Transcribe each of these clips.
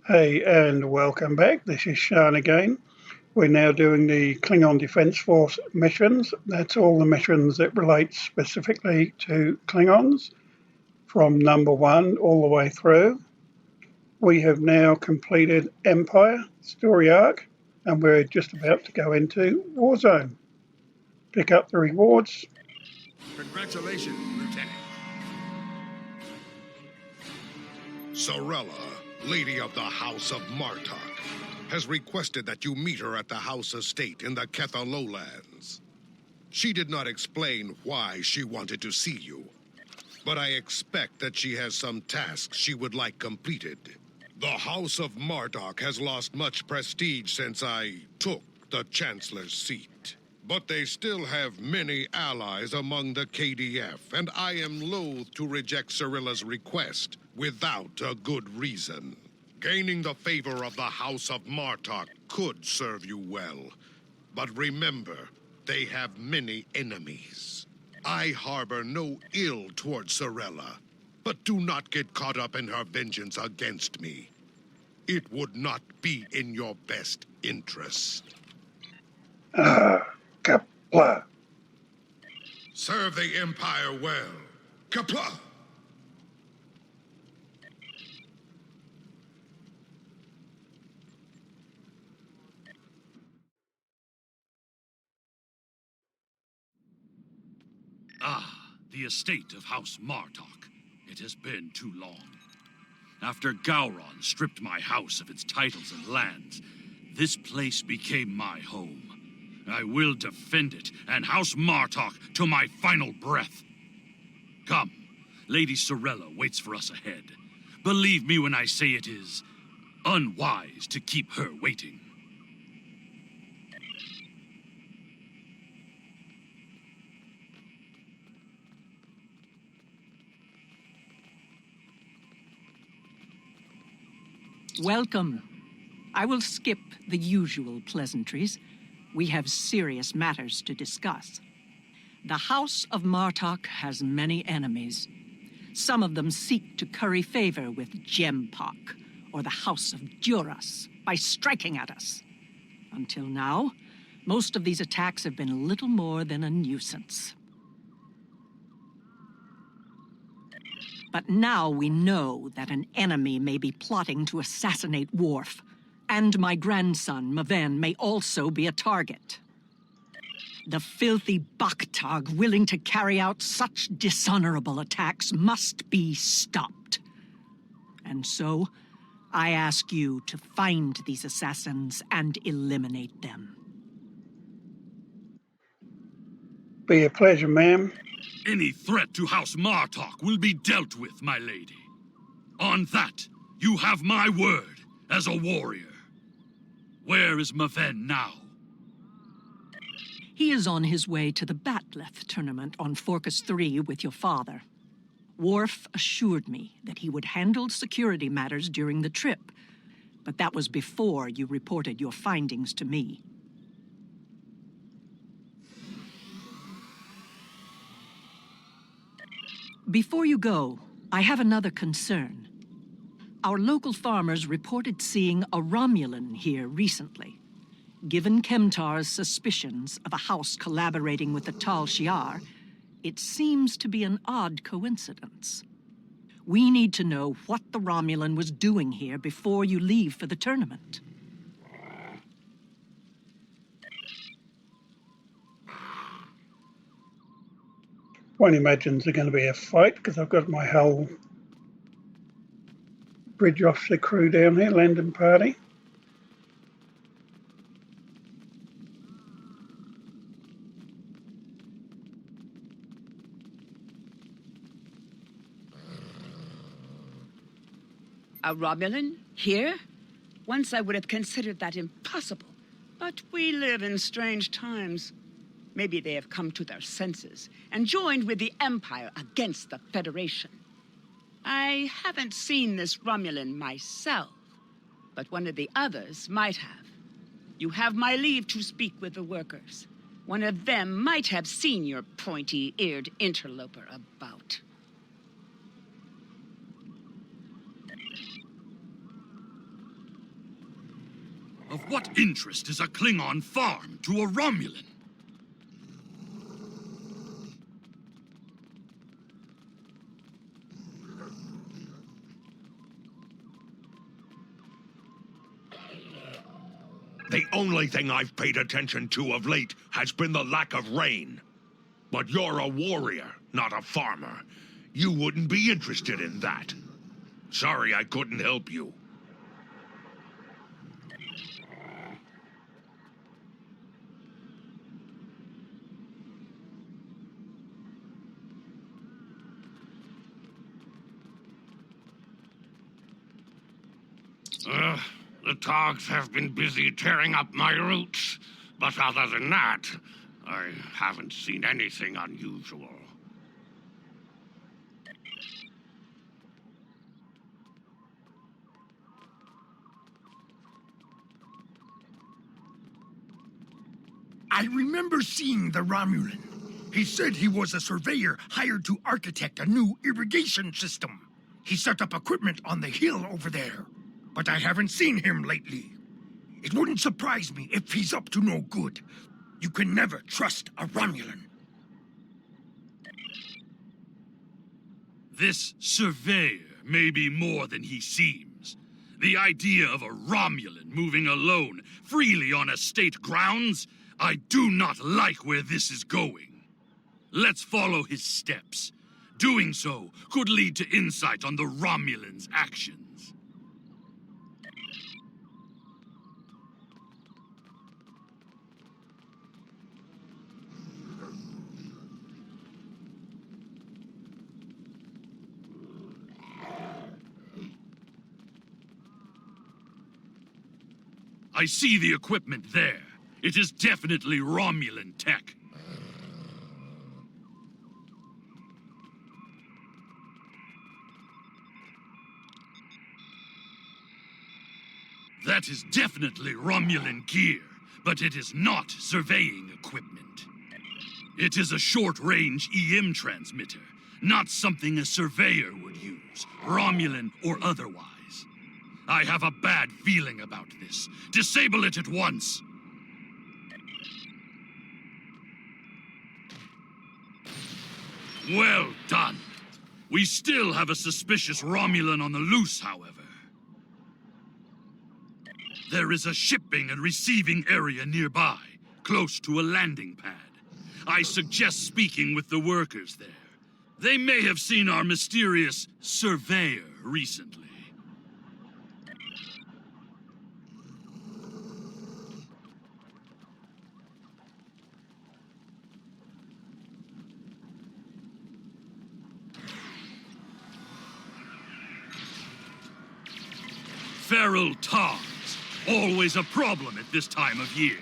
Hey, and welcome back. This is Sean again. We're now doing the Klingon Defence Force missions. That's all the missions that relate specifically to Klingons from number 1 all the way through. We have now completed Empire story arc, and we're just about to go into Warzone. Pick up the rewards. Congratulations, Lieutenant. Sorella, Lady of the House of Martok, has requested that you meet her at the House Estate in the Ketha Lowlands. She did not explain why she wanted to see you, but I expect that she has some tasks she would like completed. The House of Martok has lost much prestige since I took the Chancellor's seat. But they still have many allies among the KDF, and I am loath to reject Sorella's request without a good reason. Gaining the favor of the House of Martok could serve you well. But remember, they have many enemies. I harbor no ill towards Sorella, but do not get caught up in her vengeance against me. It would not be in your best interest. Kapla. Serve the Empire well. Kapla! The estate of House Martok. It has been too long. After Gowron stripped my house of its titles and lands, this place became my home. I will defend it and House Martok to my final breath. Come, Lady Sorella waits for us ahead. Believe me when I say it is unwise to keep her waiting. Welcome. I will skip the usual pleasantries. We have serious matters to discuss. The House of Martok has many enemies. Some of them seek to curry favor with Gempok, or the House of Duras, by striking at us. Until now, most of these attacks have been little more than a nuisance. But now we know that an enemy may be plotting to assassinate Worf, and my grandson, Maven, may also be a target. The filthy Baktag willing to carry out such dishonorable attacks must be stopped. And so, I ask you to find these assassins and eliminate them. Be a pleasure, ma'am. Any threat to House Martok will be dealt with, my lady. On that, you have my word as a warrior. Where is Maven now? He is on his way to the Batleth tournament on Forcus 3 with your father. Worf assured me that he would handle security matters during the trip, but that was before you reported your findings to me. Before you go, I have another concern. Our local farmers reported seeing a Romulan here recently. Given Kemtar's suspicions of a house collaborating with the Tal Shiar, it seems to be an odd coincidence. We need to know what the Romulan was doing here before you leave for the tournament. One imagines there's going to be a fight because I've got my whole bridge officer crew down here, landing party. A Romulan? Here? Once I would have considered that impossible. But we live in strange times. Maybe they have come to their senses and joined with the Empire against the Federation. I haven't seen this Romulan myself, but one of the others might have. You have my leave to speak with the workers. One of them might have seen your pointy-eared interloper about. Of what interest is a Klingon farm to a Romulan? The only thing I've paid attention to of late has been the lack of rain. But you're a warrior, not a farmer. You wouldn't be interested in that. Sorry I couldn't help you. The Togs have been busy tearing up my roots, but other than that, I haven't seen anything unusual. I remember seeing the Romulan. He said he was a surveyor hired to architect a new irrigation system. He set up equipment on the hill over there, but I haven't seen him lately. It wouldn't surprise me if he's up to no good. You can never trust a Romulan. This surveyor may be more than he seems. The idea of a Romulan moving alone, freely on estate grounds? I do not like where this is going. Let's follow his steps. Doing so could lead to insight on the Romulan's actions. I see the equipment there. It is definitely Romulan tech. That is definitely Romulan gear, but it is not surveying equipment. It is a short-range EM transmitter, not something a surveyor would use, Romulan or otherwise. I have a bad feeling about this. Disable it at once. Well done. We still have a suspicious Romulan on the loose, however. There is a shipping and receiving area nearby, close to a landing pad. I suggest speaking with the workers there. They may have seen our mysterious surveyor recently. Feral Togs, always a problem at this time of year.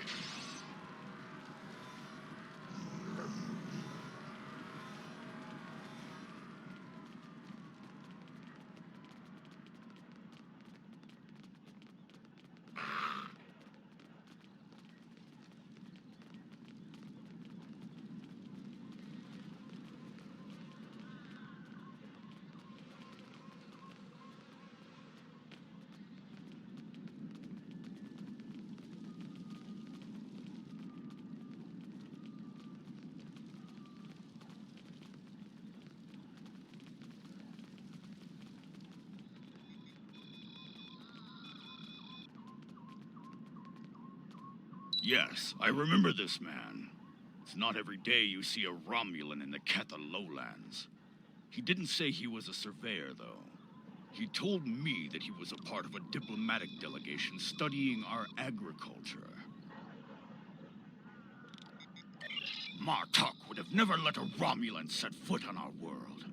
Yes, I remember this man. It's not every day you see a Romulan in the Ketha lowlands. He didn't say he was a surveyor, though. He told me that he was a part of a diplomatic delegation studying our agriculture. Martok would have never let a Romulan set foot on our world.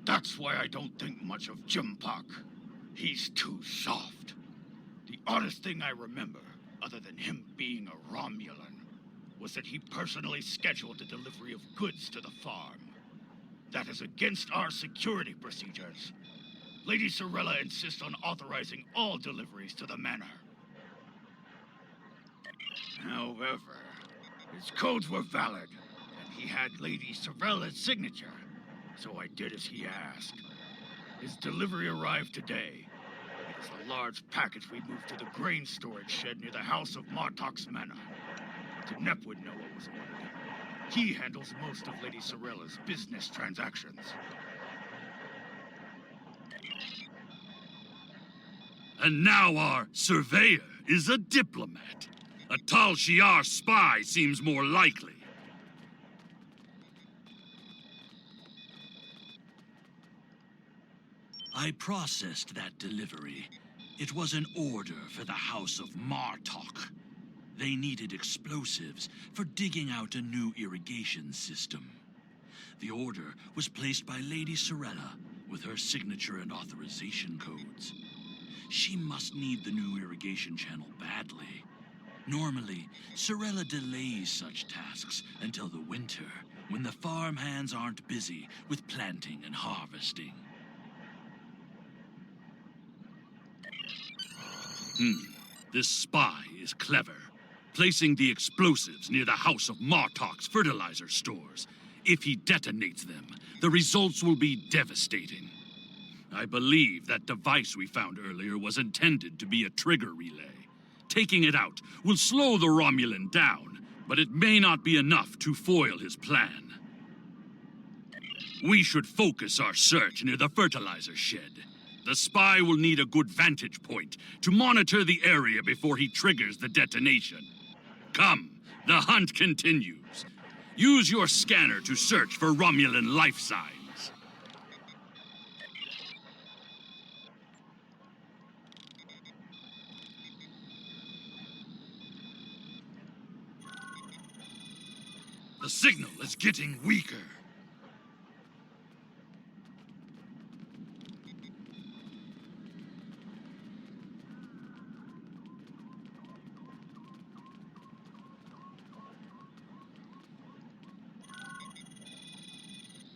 That's why I don't think much of Jimpak. He's too soft. The oddest thing I remember, other than him being a Romulan, was that he personally scheduled the delivery of goods to the farm. That is against our security procedures. Lady Sorella insists on authorizing all deliveries to the manor. However, his codes were valid, and he had Lady Sorella's signature, so I did as he asked. His delivery arrived today. It is the large package we moved to the grain storage shed near the House of Martok's Manor. Knep would know what was ordered. He handles most of Lady Sorella's business transactions. And now our surveyor is a diplomat. A Tal Shiar spy seems more likely. I processed that delivery. It was an order for the House of Martok. They needed explosives for digging out a new irrigation system. The order was placed by Lady Sorella with her signature and authorization codes. She must need the new irrigation channel badly. Normally, Sorella delays such tasks until the winter, when the farm hands aren't busy with planting and harvesting. This spy is clever, placing the explosives near the House of Martok's fertilizer stores. If he detonates them, the results will be devastating. I believe that device we found earlier was intended to be a trigger relay. Taking it out will slow the Romulan down, but it may not be enough to foil his plan. We should focus our search near the fertilizer shed. The spy will need a good vantage point to monitor the area before he triggers the detonation. Come, the hunt continues. Use your scanner to search for Romulan life signs. The signal is getting weaker.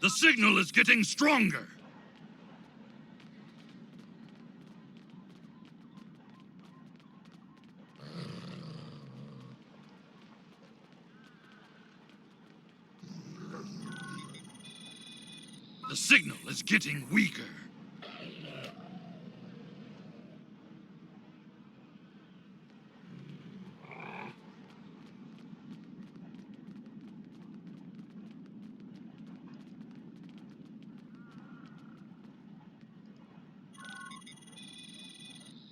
The signal is getting stronger. The signal is getting weaker.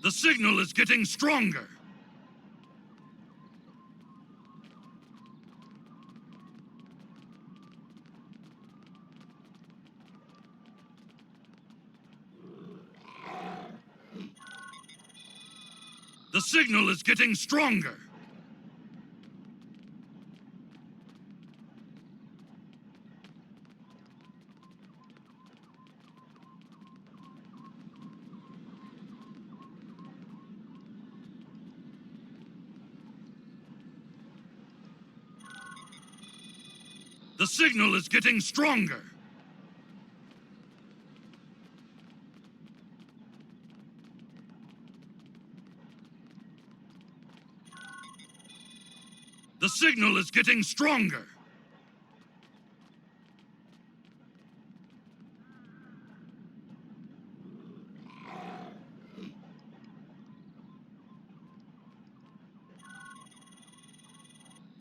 The signal is getting stronger. The signal is getting stronger. The signal is getting stronger. The signal is getting stronger.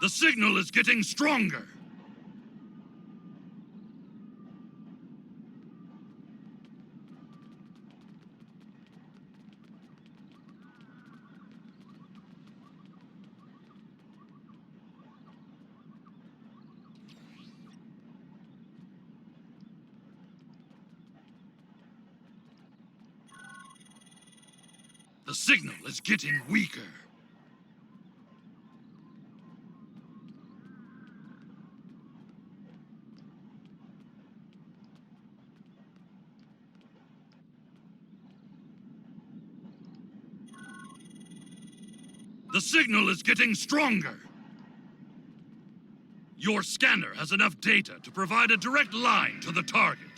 The signal is getting stronger. The signal is getting weaker. The signal is getting stronger. Your scanner has enough data to provide a direct line to the target.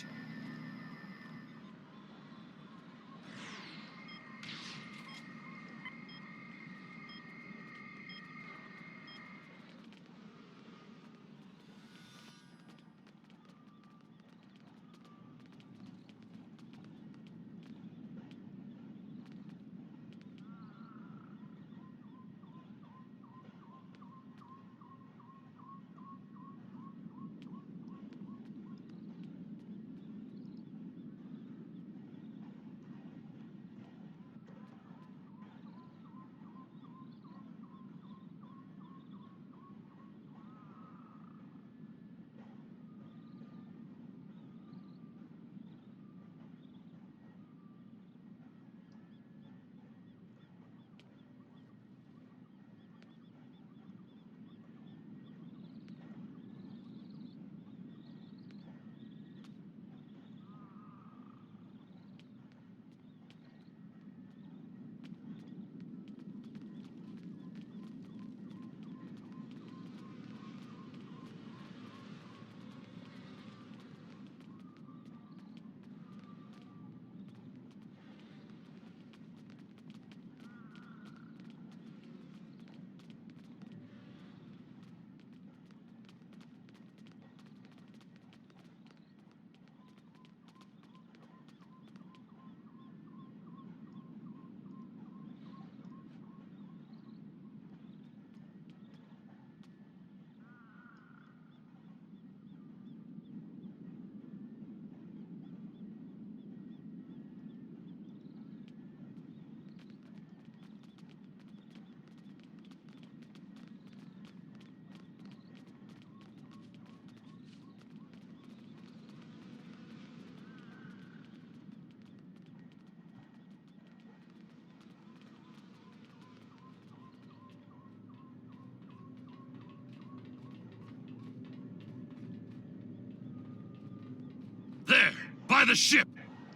by the ship!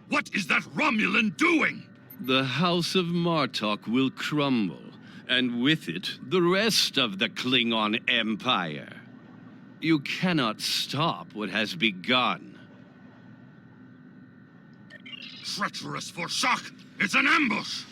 What is that Romulan doing? The House of Martok will crumble, and with it, the rest of the Klingon Empire. You cannot stop what has begun. Treacherous Forsak! It's an ambush!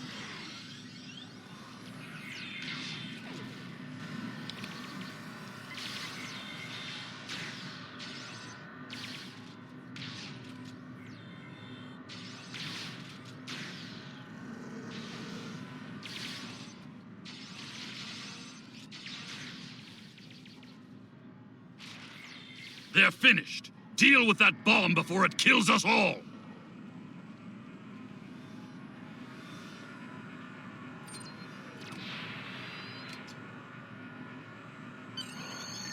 They're finished. Deal with that bomb before it kills us all.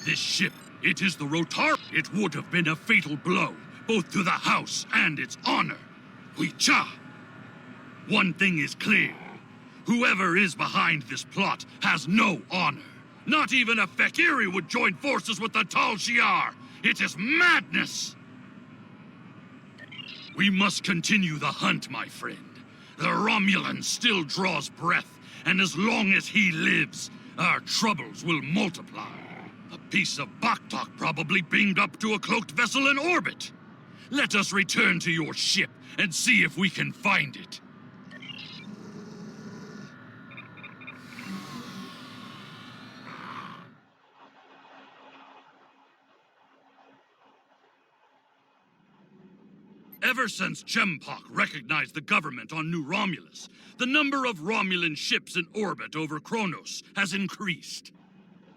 This ship, it is the Rotar. It would have been a fatal blow, both to the house and its honor. Huicha. One thing is clear. Whoever is behind this plot has no honor. Not even a Fekiri would join forces with the Tal Shiar. It is madness! We must continue the hunt, my friend. The Romulan still draws breath, and as long as he lives, our troubles will multiply. A piece of Baktok probably beamed up to a cloaked vessel in orbit. Let us return to your ship and see if we can find it. Ever since Jempok recognized the government on New Romulus, the number of Romulan ships in orbit over Kronos has increased.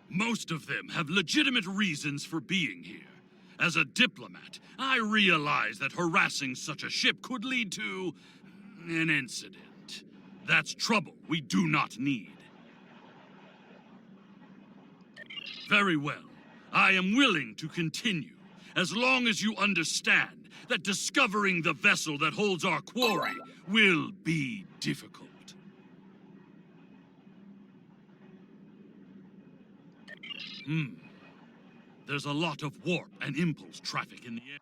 Most of them have legitimate reasons for being here. As a diplomat, I realize that harassing such a ship could lead to an incident. That's trouble we do not need. Very well. I am willing to continue, as long as you understand that discovering the vessel that holds our quarry will be difficult. There's a lot of warp and impulse traffic in the air.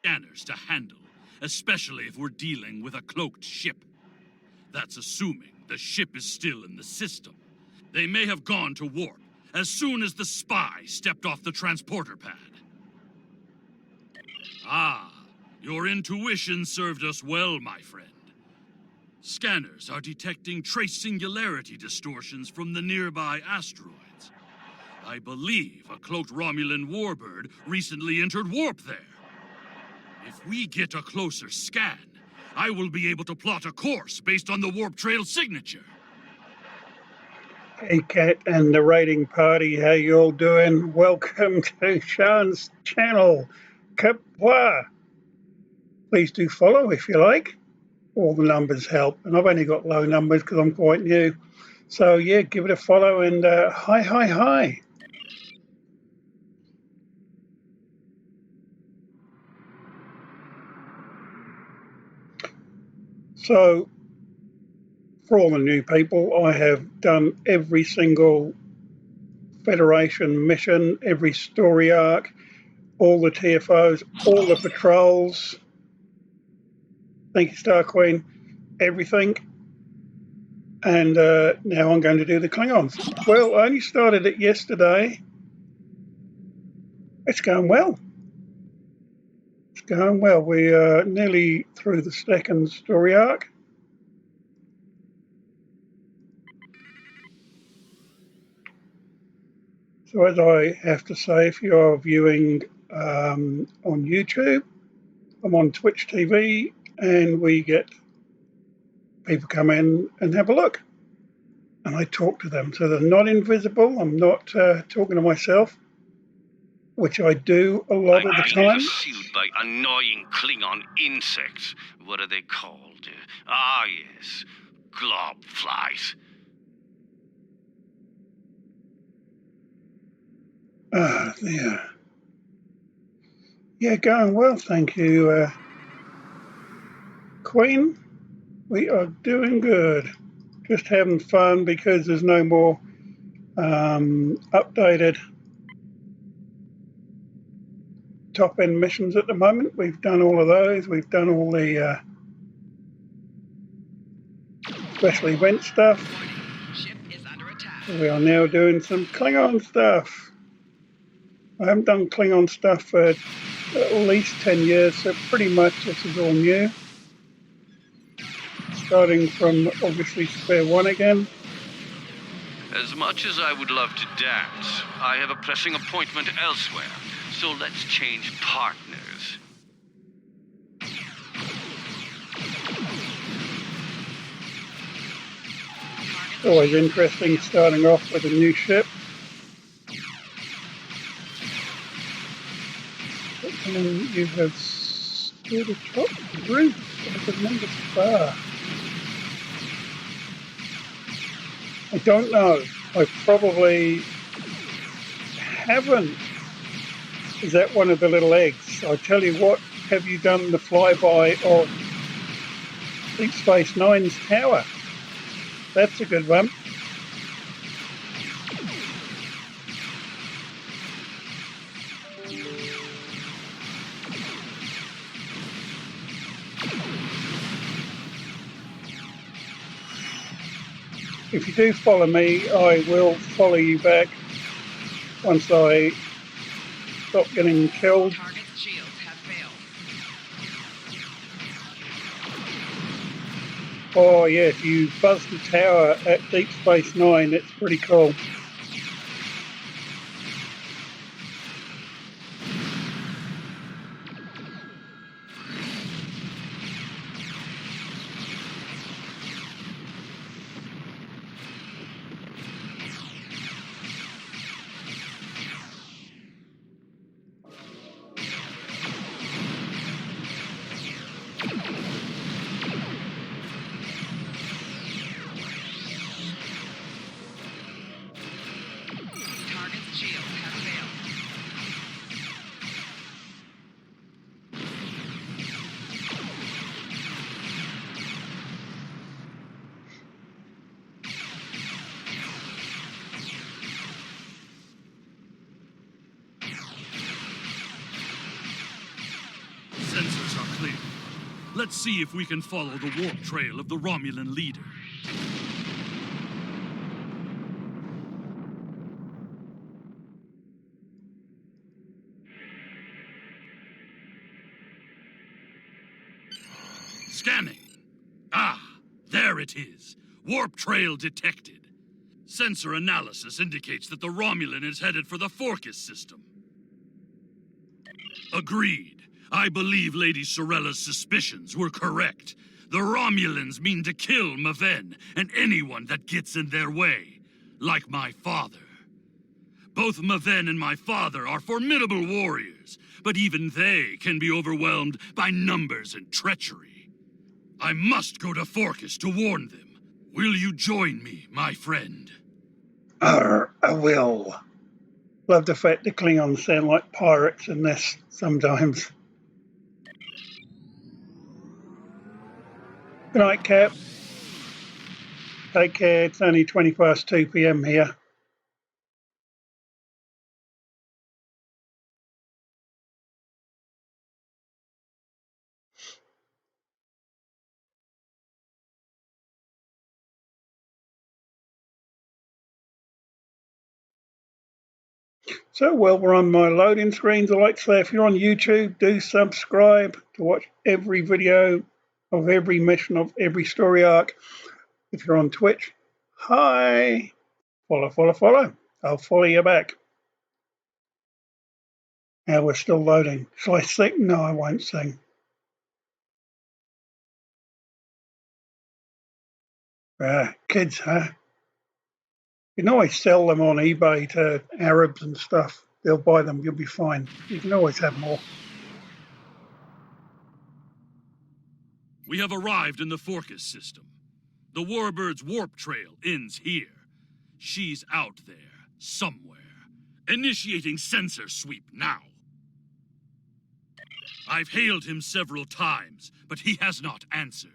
Scanners to handle, especially if we're dealing with a cloaked ship. That's assuming the ship is still in the system. They may have gone to warp as soon as the spy stepped off the transporter pad. Ah, your intuition served us well, my friend. Scanners are detecting trace singularity distortions from the nearby asteroids. I believe a cloaked Romulan warbird recently entered warp there. If we get a closer scan, I will be able to plot a course based on the warp trail signature. Hey Kat and the raiding party, how you all doing? Welcome to Sean's channel. Kapwa. Please do follow if you like. All the numbers help, and I've only got low numbers because I'm quite new. So yeah, give it a follow and hi. So for all the new people, I have done every single Federation mission, every story arc, all the TFOs, all the patrols. Thank you, Star Queen. Everything. And now I'm going to do the Klingons. Well, I only started it yesterday. It's going well. It's going well. We are nearly through the second story arc. So as I have to say, if you're viewing on YouTube, I'm on Twitch TV, and we get people come in and have a look. And I talk to them. So they're not invisible. I'm not talking to myself, which I do a lot of the time. I'm pursued by annoying Klingon insects. What are they called? Yes, glob flies. There. Yeah, going well, thank you, Queen. We are doing good. Just having fun because there's no more updated top end missions at the moment. We've done all of those. We've done all the special event stuff. Ship is under attack. We are now doing some Klingon stuff. I haven't done Klingon stuff for at least 10 years, so pretty much this is all new. Starting from obviously Spare One again. As much as I would love to dance, I have a pressing appointment elsewhere, so let's change partners. Always interesting starting off with a new ship. And you have stood atop the roof of the member's bar. I don't know. I probably haven't. Is that one of the little eggs? I tell you what, have you done the flyby of Deep Space Nine's tower? That's a good one. If you do follow me, I will follow you back once I stop getting killed. Target's shields have failed. Oh yeah, if you buzz the tower at Deep Space Nine, it's pretty cool. Target's shields have failed. Sensors are clear. Let's see if we can follow the warp trail of the Romulan leader. Scanning. Ah, there it is. Warp trail detected. Sensor analysis indicates that the Romulan is headed for the Forcus system. Agreed. I believe Lady Sorella's suspicions were correct. The Romulans mean to kill Maven and anyone that gets in their way, like my father. Both Maven and my father are formidable warriors, but even they can be overwhelmed by numbers and treachery. I must go to Forcus to warn them. Will you join me, my friend? I will. Love the fact the Klingons sound like pirates in this sometimes. Good night, Cap. Take care. It's only 20 past 2 p.m. here. So while we're on my loading screens, I'd like to say if you're on YouTube, do subscribe to watch every video of every mission of every story arc. If you're on Twitch, hi. Follow. I'll follow you back. Now we're still loading. Shall I sing? No, I won't sing. Kids, huh? You can always sell them on eBay to Arabs and stuff. They'll buy them. You'll be fine. You can always have more. We have arrived in the Forcus system. The Warbird's warp trail ends here. She's out there, somewhere. Initiating sensor sweep now. I've hailed him several times, but he has not answered.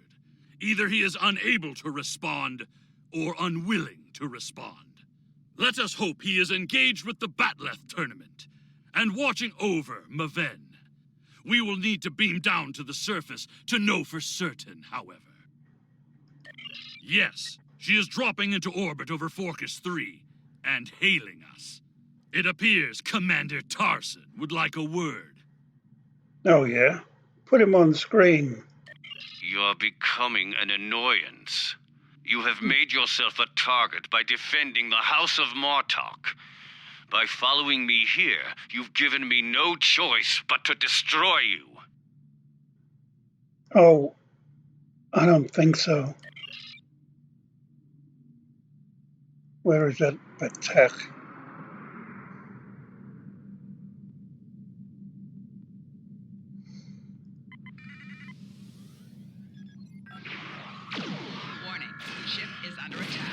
Either he is unable to respond, or unwilling to respond. Let us hope he is engaged with the Batleth tournament, and watching over Maven. We will need to beam down to the surface to know for certain, however. Yes, she is dropping into orbit over Forcus 3 and hailing us. It appears Commander Tarson would like a word. Oh, yeah? Put him on screen. You're becoming an annoyance. You have made yourself a target by defending the House of Martok. By following me here, you've given me no choice but to destroy you. Oh, I don't think so. Where is that attack? Warning, ship is under attack.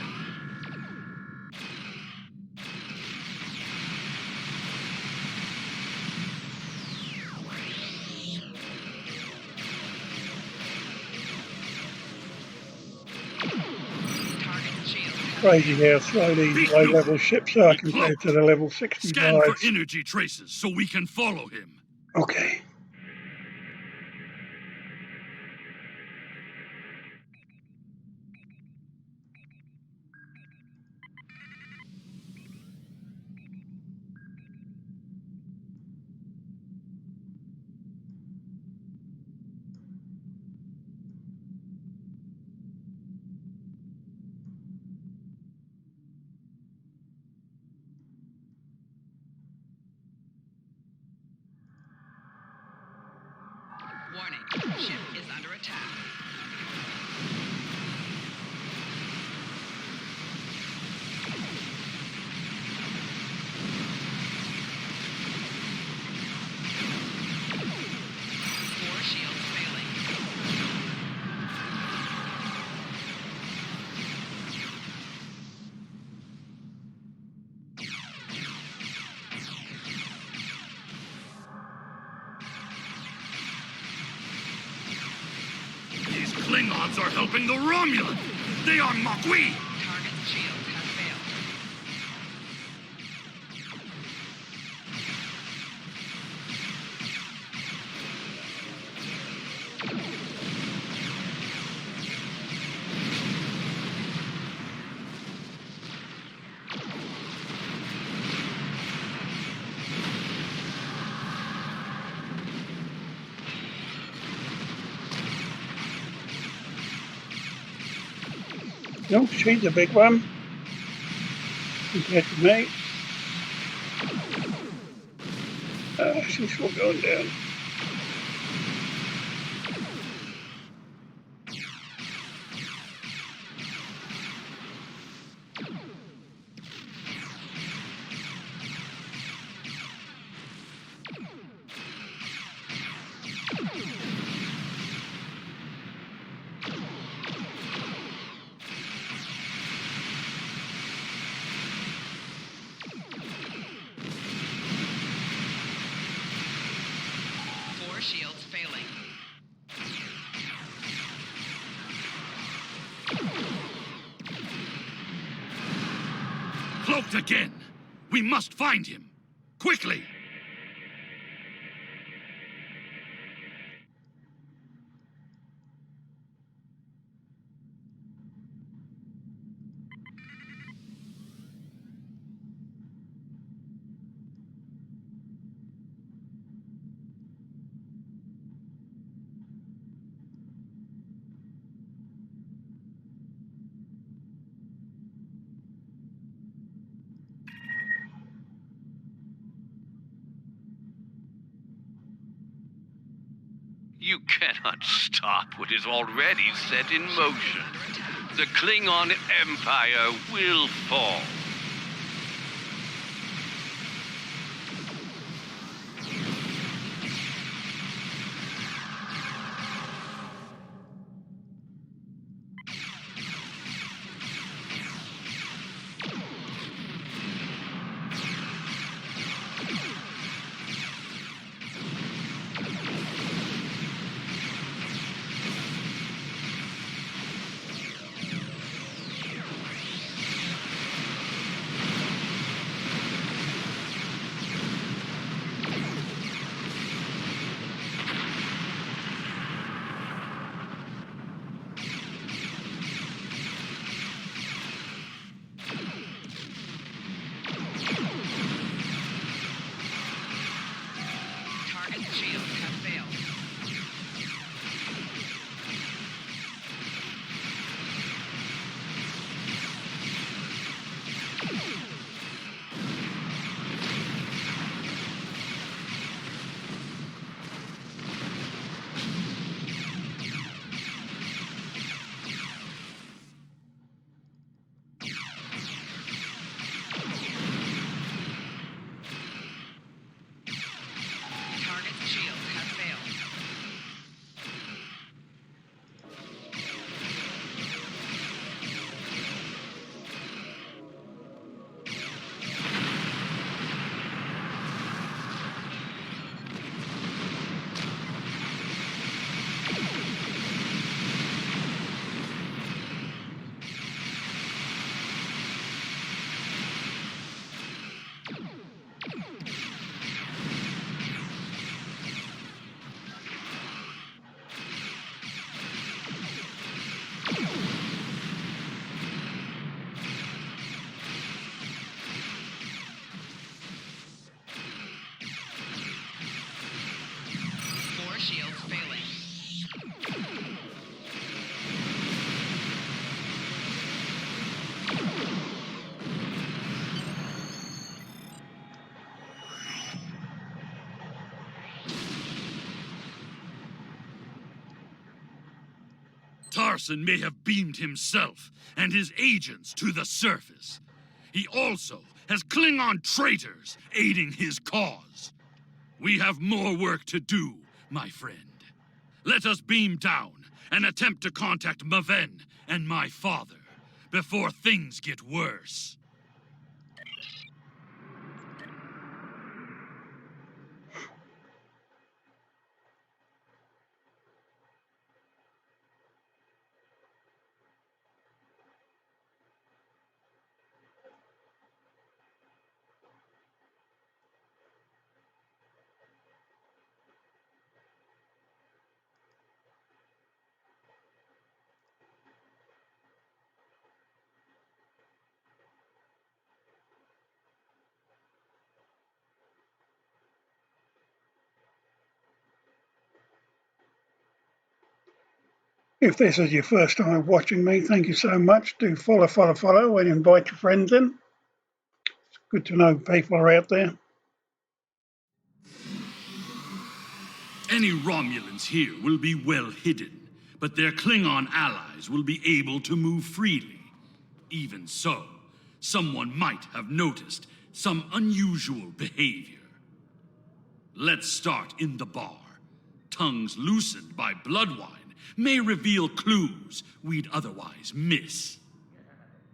Target shield. Crazy how slow these low-level ships are compared to the level Scan for 65s. energy traces so we can follow him. Okay. Warning, ship is under attack. Four shields failing. These Klingons are helping the Romulan. They are Makui. Target's shield has failed. No, she's a big one compared to me. She's still going down. Four shields failing. Cloaked again. We must find him. Quickly. You cannot stop what is already set in motion. The Klingon Empire will fall. Target's shield has failed. More shields failing. Tarson may have beamed himself and his agents to the surface. He also has Klingon traitors aiding his cause. We have more work to do, my friend. Let us beam down and attempt to contact Maven and my father before things get worse. If this is your first time watching me, thank you so much. Do follow, and invite your friends in. It's good to know people are out there. Any Romulans here will be well hidden, but their Klingon allies will be able to move freely. Even so, someone might have noticed some unusual behavior. Let's start in the bar. Tongues loosened by blood wine may reveal clues we'd otherwise miss.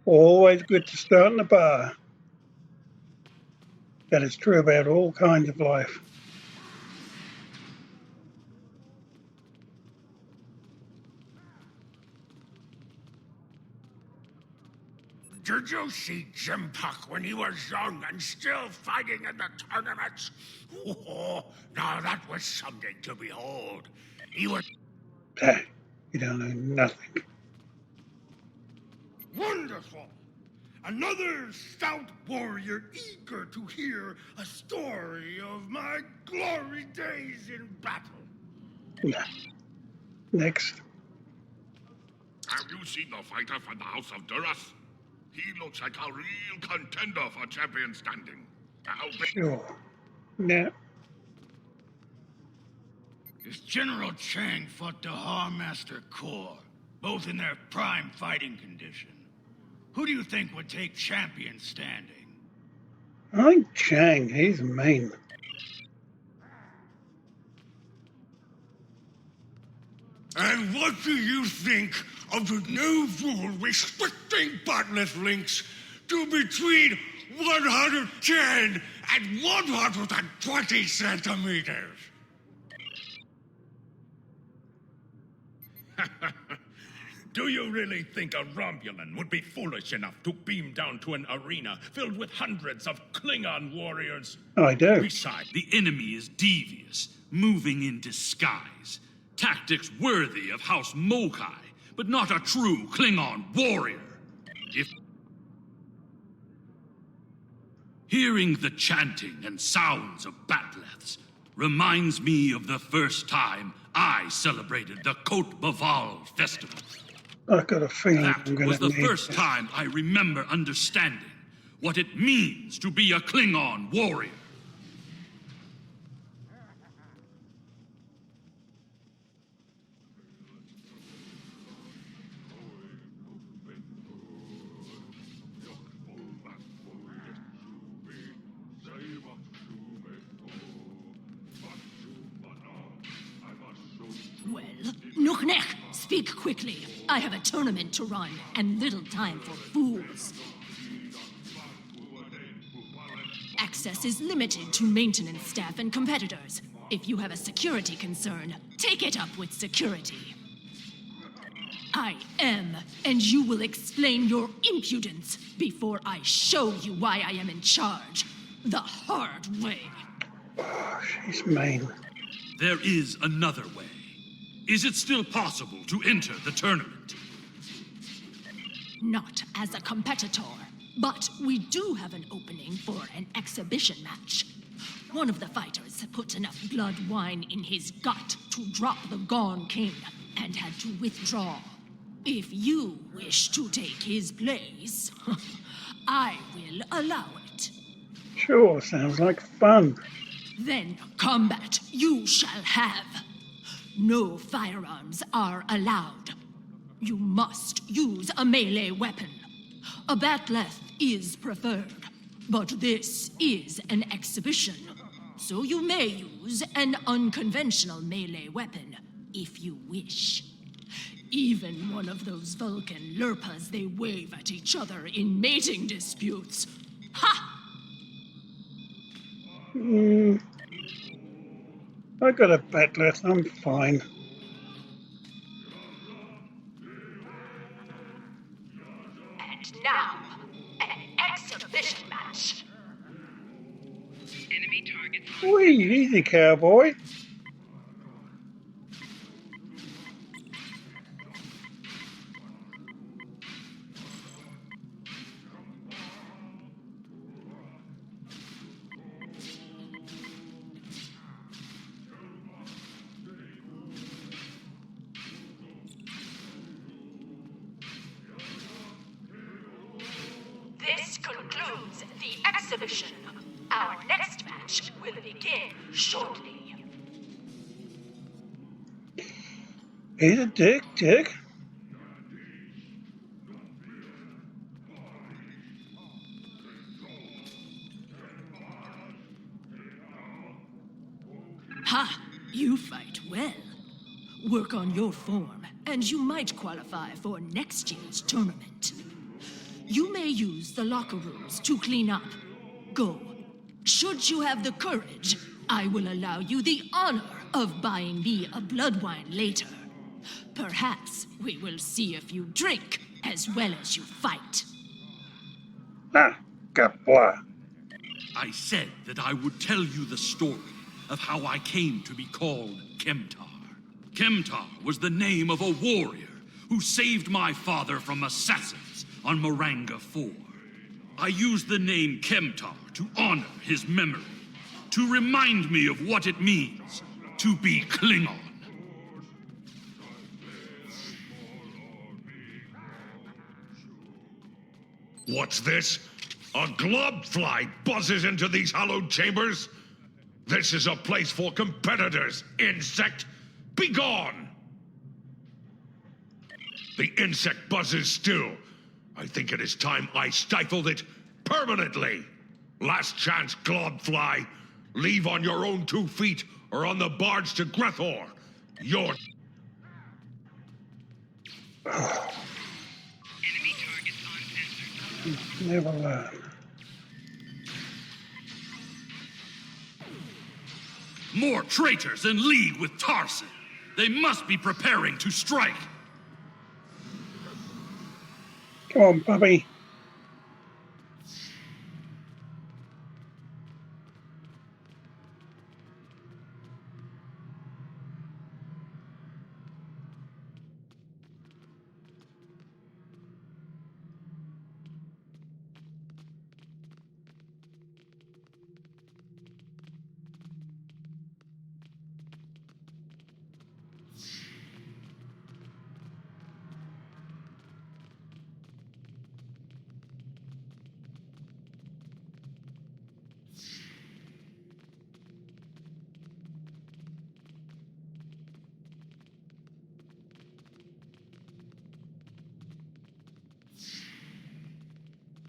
Always good to start in the bar. That is true about all kinds of life. Did you see Jim Puck when he was young and still fighting in the tournaments? Oh, now that was something to behold. He was You don't know nothing. wonderful. Another stout warrior eager to hear a story of my glory days in battle. Nah. Next. Have you seen the fighter from the House of Duras? He looks like a real contender for champion standing. How big? Sure. Nah. This General Chang fought the Harmaster Corps, both in their prime fighting condition. Who do you think would take champion standing? I think Chang, he's mean. And what do you think of the new rule restricting bottomless links to between 110 and 120 centimeters? Do you really think a Romulan would be foolish enough to beam down to an arena filled with hundreds of Klingon warriors? I do. Besides, the enemy is devious, moving in disguise. Tactics worthy of House Mokai, but not a true Klingon warrior. If hearing the chanting and sounds of batleths reminds me of the first time I celebrated the Cote Baval festival. I've got a feeling That I'm going was to the need first this. time I remember understanding what it means to be a Klingon warrior. Well, Nuchnech, speak quickly. I have a tournament to run, and little time for fools. Access is limited to maintenance staff and competitors. If you have a security concern, take it up with security. I am, and you will explain your impudence before I show you why I am in charge. The hard way. Oh, she's mean. There is another way. Is it still possible to enter the tournament? Not as a competitor, but we do have an opening for an exhibition match. One of the fighters put enough blood wine in his gut to drop the Gone King and had to withdraw. If you wish to take his place, I will allow it. Sure, sounds like fun. Then combat you shall have. No firearms are allowed. You must use a melee weapon. A bat'leth is preferred, but this is an exhibition, so you may use an unconventional melee weapon if you wish. Even one of those Vulcan lurpas they wave at each other in mating disputes. Ha! I got a batleth, I'm fine. And now, an exhibition match. Enemy targets. Whee, easy cowboy. This concludes the exhibition. Our next match will begin shortly. He's a dick. Ha! You fight well. Work on your form, and you might qualify for next year's tournament. You may use the locker rooms to clean up. Go. Should you have the courage, I will allow you the honor of buying me a blood wine later. Perhaps we will see if you drink as well as you fight. Ah, kapla. I said that I would tell you the story of how I came to be called Kemtar. Kemtar was the name of a warrior who saved my father from assassins on Moranga 4. I used the name Kemtar to honor his memory, to remind me of what it means to be Klingon. What's this? A globfly buzzes into these hallowed chambers? This is a place for competitors, insect! Be gone! The insect buzzes still. I think it is time I stifled it permanently. Last chance, globfly. Leave on your own 2 feet or on the barge to Grethor. You're... Enemy targets uncensored. Never learn. More traitors in league with Tarson. They must be preparing to strike. Come on, puppy.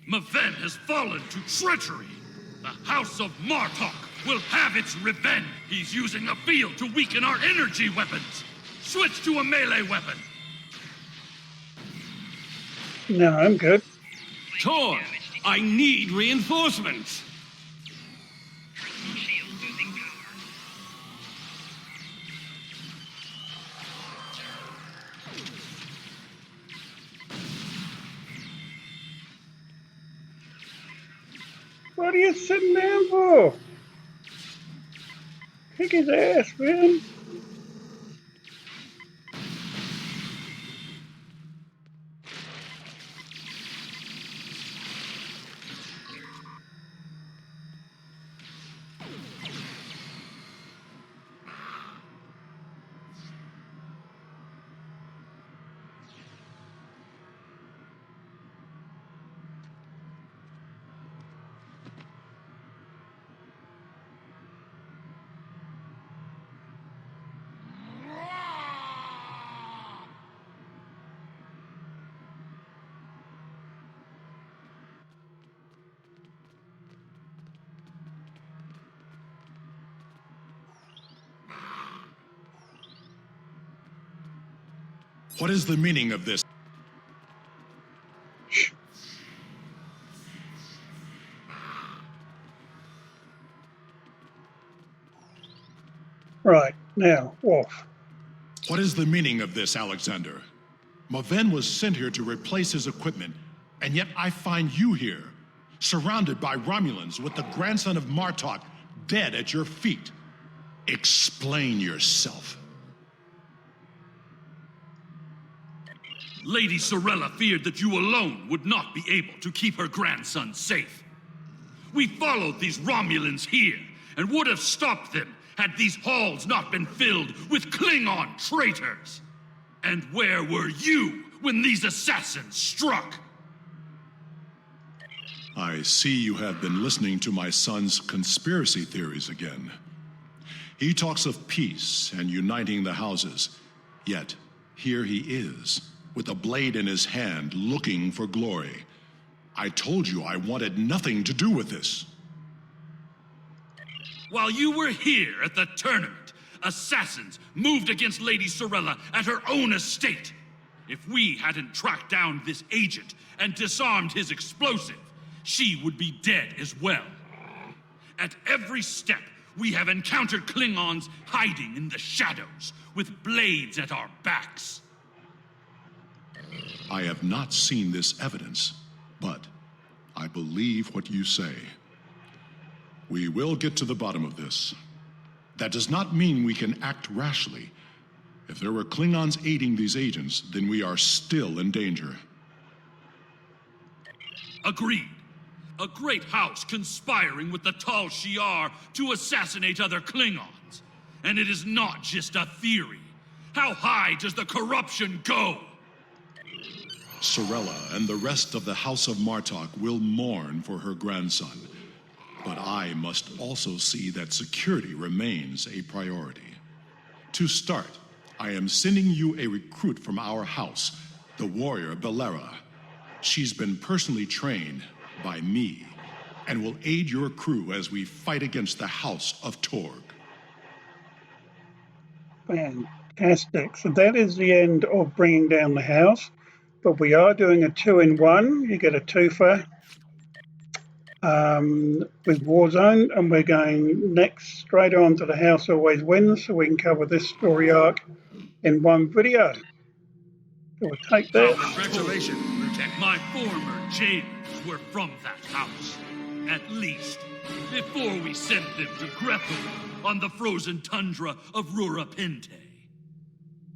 Maven has fallen to treachery. The House of Martok will have its revenge. He's using the field to weaken our energy weapons. Switch to a melee weapon. No, I'm good. Tor, I need reinforcements. Personal shield losing power. What are you sitting down for? Kick his ass, man. What is the meaning of this? Right, now, Wolf. What is the meaning of this, Alexander? Maven was sent here to replace his equipment, and yet I find you here, surrounded by Romulans with the grandson of Martok dead at your feet. Explain yourself. Lady Sorella feared that you alone would not be able to keep her grandson safe. We followed these Romulans here and would have stopped them had these halls not been filled with Klingon traitors. And where were you when these assassins struck? I see you have been listening to my son's conspiracy theories again. He talks of peace and uniting the houses, yet here he is, with a blade in his hand, looking for glory. I told you I wanted nothing to do with this. While you were here at the tournament, assassins moved against Lady Sorella at her own estate. If we hadn't tracked down this agent and disarmed his explosive, she would be dead as well. At every step, we have encountered Klingons hiding in the shadows, with blades at our backs. I have not seen this evidence, but I believe what you say. We will get to the bottom of this. That does not mean we can act rashly. If there were Klingons aiding these agents, then we are still in danger. Agreed. A great house conspiring with the Tal Shiar to assassinate other Klingons. And it is not just a theory. How high does the corruption go? Sorella and the rest of the House of Martok will mourn for her grandson. But I must also see that security remains a priority. To start, I am sending you a recruit from our house, the warrior Belera. She's been personally trained by me and will aid your crew as we fight against the House of Torg. Fantastic. So that is the end of bringing down the house, but we are doing a 2-in-1. You get a twofer with Warzone, and we're going next straight on to the House Always Wins, so we can cover this story arc in one video. So we'll take that. Congratulations, Lieutenant. My former jailers were from that house. At least, before we sent them to Grethel on the frozen tundra of Rurapente.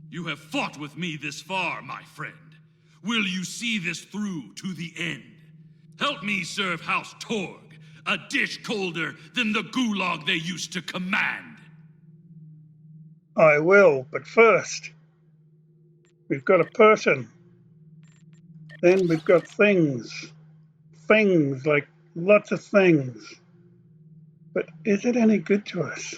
You have fought with me this far, my friend. Will you see this through to the end? Help me serve House Torg, a dish colder than the gulag they used to command. I will, but first, we've got a person. Then we've got things. Things, like lots of things. But is it any good to us?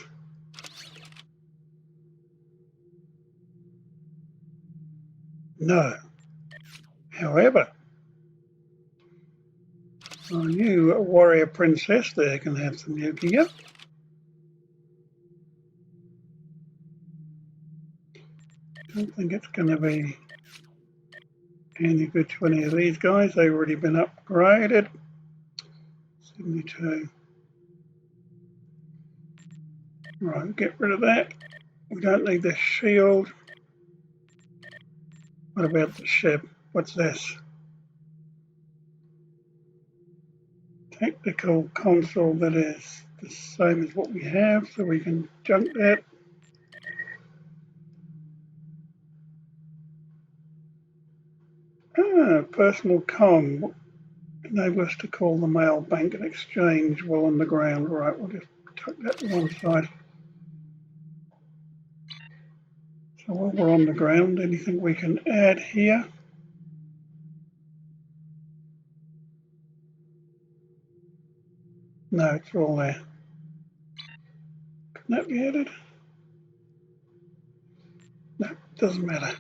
No. However, Our new warrior princess there can have some new gear. Don't think it's going to be any good to any of these guys. They've already been upgraded. 72. Right, get rid of that. We don't need the shield. What about the ship? What's this? Technical console that is the same as what we have, so we can junk that. Personal comm. Enable us to call the mail, bank and exchange while on the ground. Right, we'll just tuck that to one side. So while we're on the ground, anything we can add here? No, it's all there. Can that be added? No, doesn't matter.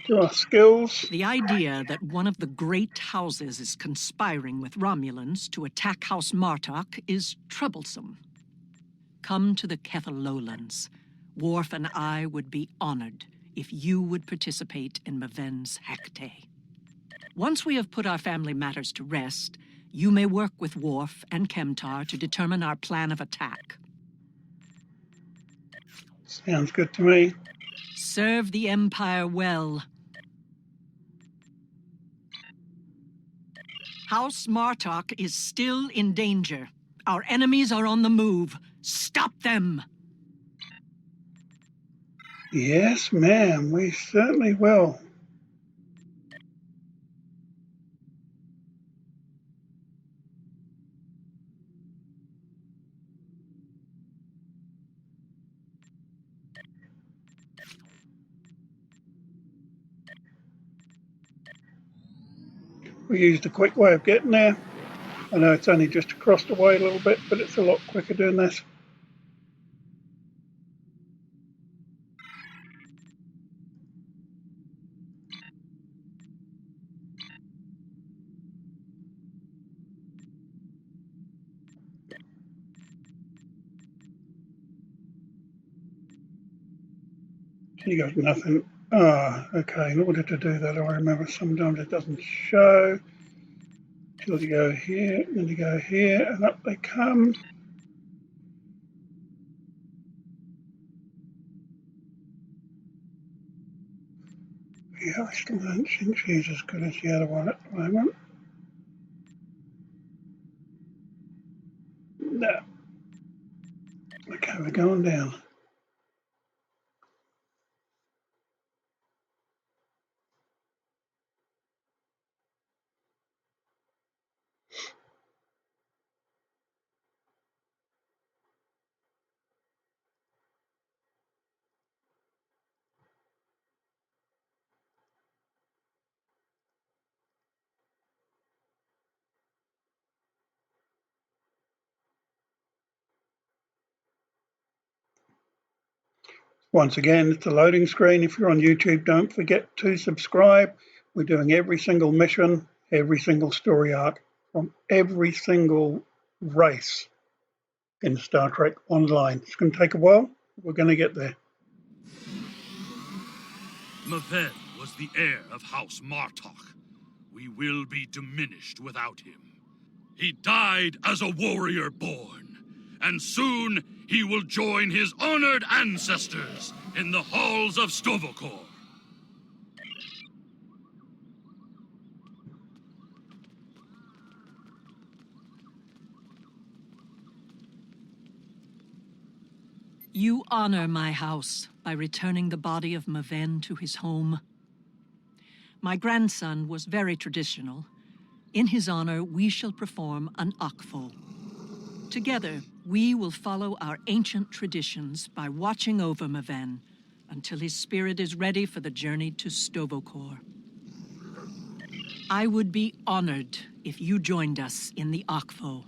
To our skills. The idea that one of the great houses is conspiring with Romulans to attack House Martok is troublesome. Come to the Kethalolans. Worf and I would be honored if you would participate in Maven's Hecate. Once we have put our family matters to rest, you may work with Worf and Kemtar to determine our plan of attack. Sounds good to me. Serve the Empire well. House Martok is still in danger. Our enemies are on the move. Stop them! Yes, ma'am, we certainly will. We used a quick way of getting there. I know it's only just across the way a little bit, but it's a lot quicker doing this. You got nothing. Okay, in order to do that, I remember sometimes it doesn't show. Till you go here, then you go here, and up they come. Yeah, I still don't think she's as good as the other one at the moment. No. Okay, we're going down. Once again, it's a loading screen. If you're on YouTube, don't forget to subscribe. We're doing every single mission, every single story arc from every single race in Star Trek Online. It's going to take a while. We're going to get there. Maven was the heir of House Martok. We will be diminished without him. He died as a warrior born, and soon he will join his honored ancestors in the halls of Stovokor. You honor my house by returning the body of Maven to his home. My grandson was very traditional. In his honor, we shall perform an Akfo. Together, we will follow our ancient traditions by watching over Maven until his spirit is ready for the journey to Stovokor. I would be honored if you joined us in the Akvo.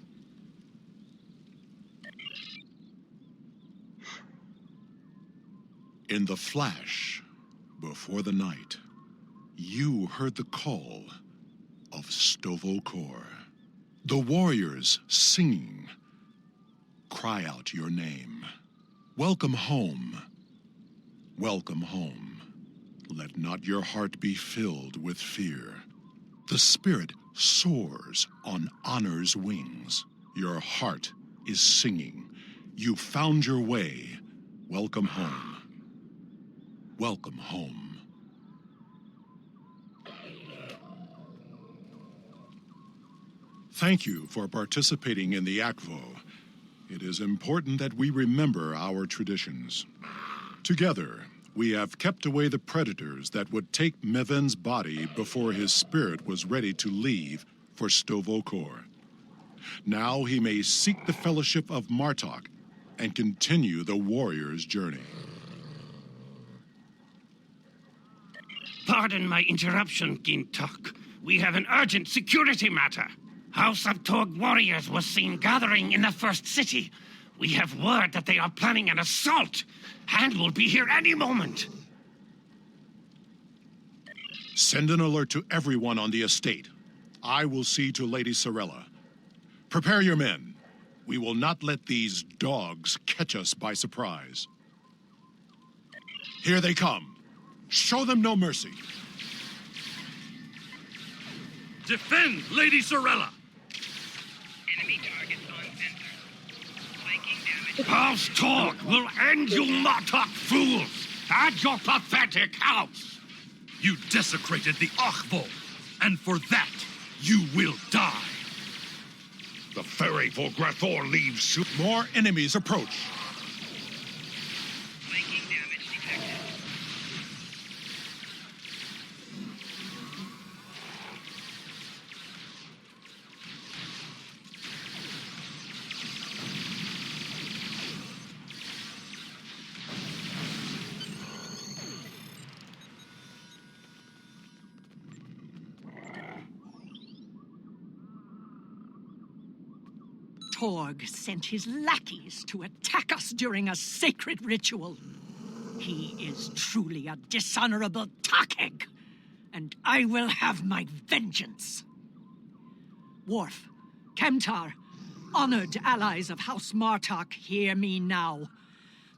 In the flash, before the night, you heard the call of Stovokor. The warriors singing. Cry out your name. Welcome home. Welcome home. Let not your heart be filled with fear. The spirit soars on honor's wings. Your heart is singing. You found your way. Welcome home. Welcome home. Thank you for participating in the Akvo. It is important that we remember our traditions. Together, we have kept away the predators that would take Meven's body before his spirit was ready to leave for Stovokor. Now he may seek the fellowship of Martok and continue the warrior's journey. Pardon my interruption, Gintok. We have an urgent security matter. House of Torg warriors was seen gathering in the first city. We have word that they are planning an assault, and will be here any moment. Send an alert to everyone on the estate. I will see to Lady Sorella. Prepare your men. We will not let these dogs catch us by surprise. Here they come. Show them no mercy. Defend Lady Sorella! Enemy targets on center. Flanking damage. House Torg will end you Martok fools, and your pathetic house. You desecrated the Akvo, and for that, you will die. The ferry for Grathor leaves soon. More enemies approach. Flanking damage detected. Torg sent his lackeys to attack us during a sacred ritual. He is truly a dishonorable Takeg, and I will have my vengeance. Worf, Kemtar, honored allies of House Martok, hear me now.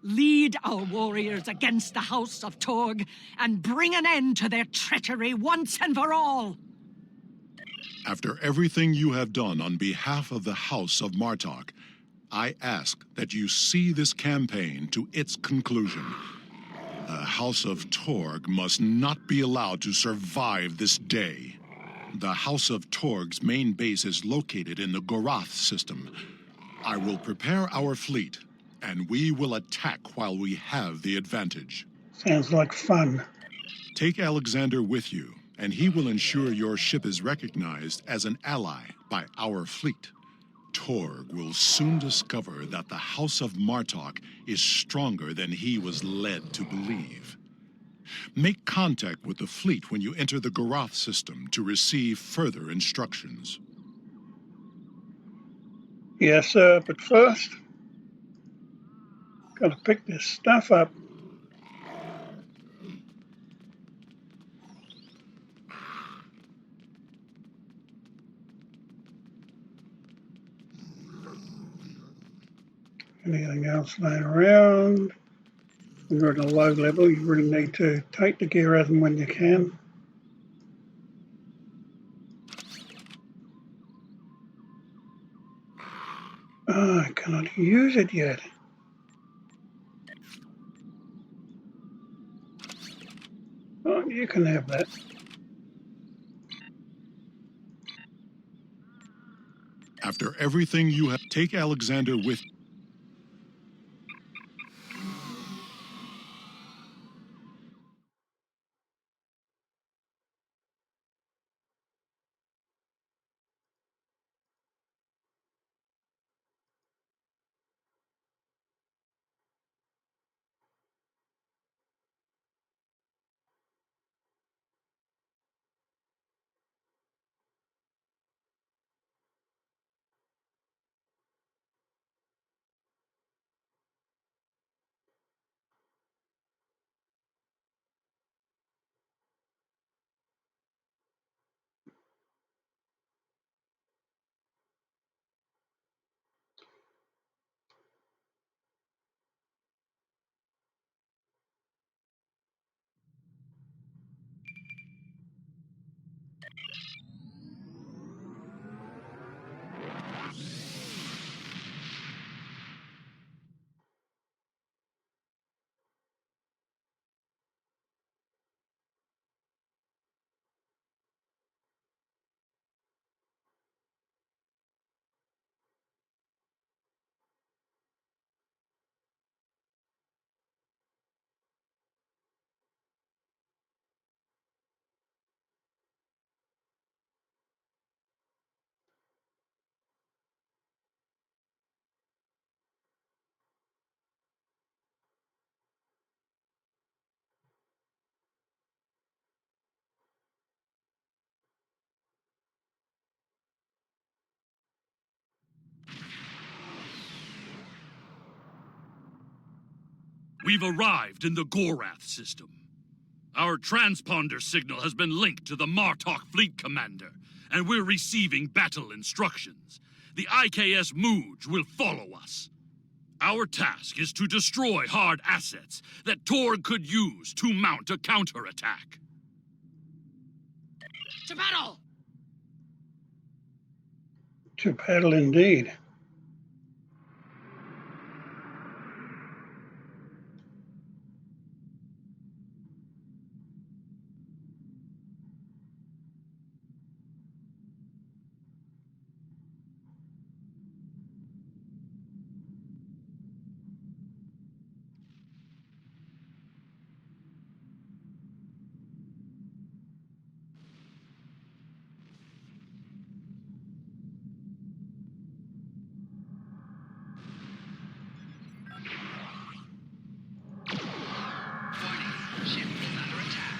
Lead our warriors against the House of Torg and bring an end to their treachery once and for all. After everything you have done on behalf of the House of Martok, I ask that you see this campaign to its conclusion. The House of Torg must not be allowed to survive this day. The House of Torg's main base is located in the Gorath system. I will prepare our fleet, and we will attack while we have the advantage. Sounds like fun. Take Alexander with you, and he will ensure your ship is recognized as an ally by our fleet. Torg will soon discover that the House of Martok is stronger than he was led to believe. Make contact with the fleet when you enter the Gorath system to receive further instructions. Yes, sir, but first, gotta pick this stuff up. Anything else laying around? When you're at a low level, you really need to take the gear as and when you can. Oh, I cannot use it yet. Oh, you can have that. After everything you have, take Alexander with you. We've arrived in the Gorath system. Our transponder signal has been linked to the Martok fleet commander, and we're receiving battle instructions. The IKS Mooj will follow us. Our task is to destroy hard assets that Torg could use to mount a counterattack. To battle! To battle indeed. Ship is under attack.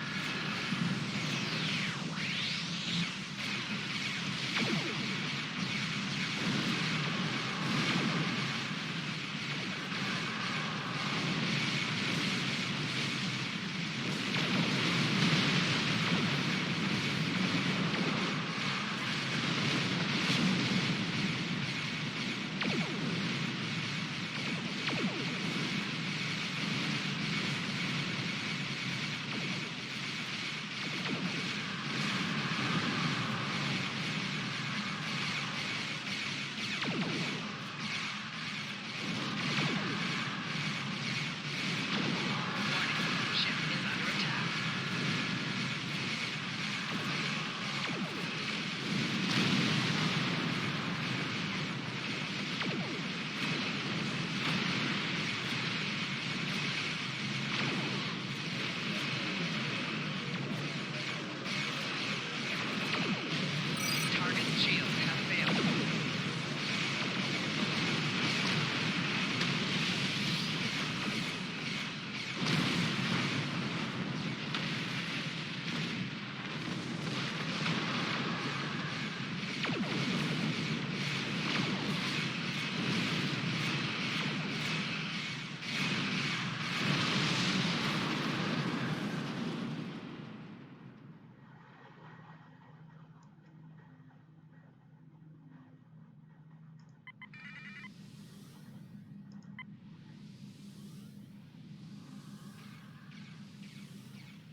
Ship is under attack. Target shields have failed.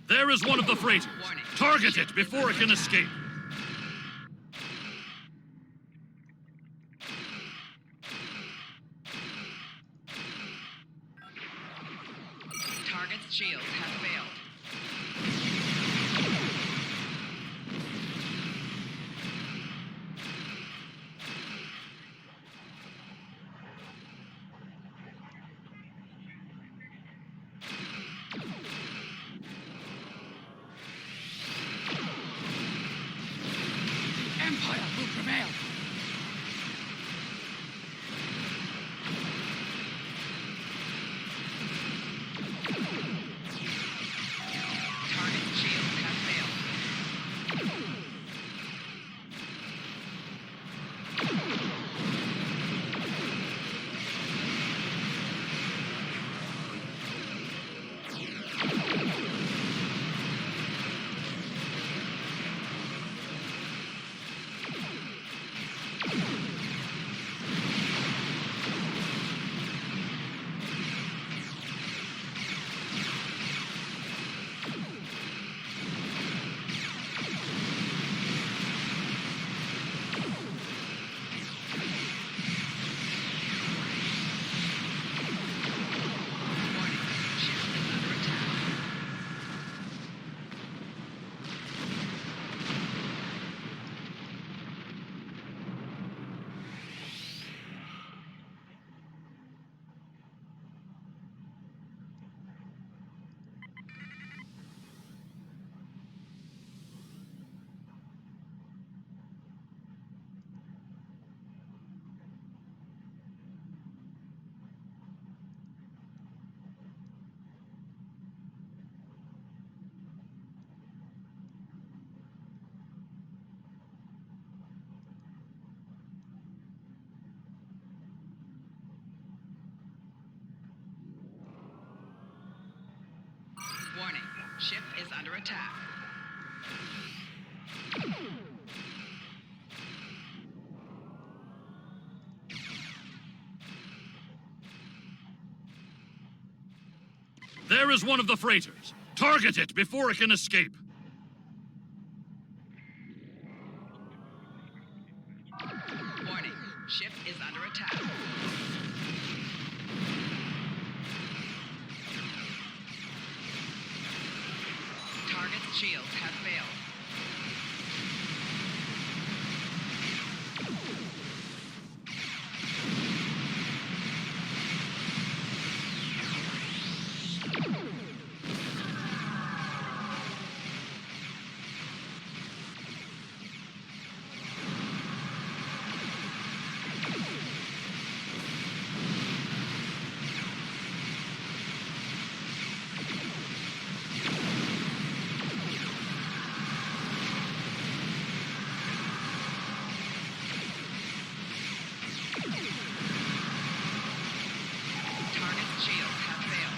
There is one of the freighters. Target it before it can escape. Target's shields have failed. Empire will prevail. Warning, ship is under attack. There is one of the freighters. Target it before it can escape. Warning, ship is under attack. Target's shields have failed. Target's shields have failed.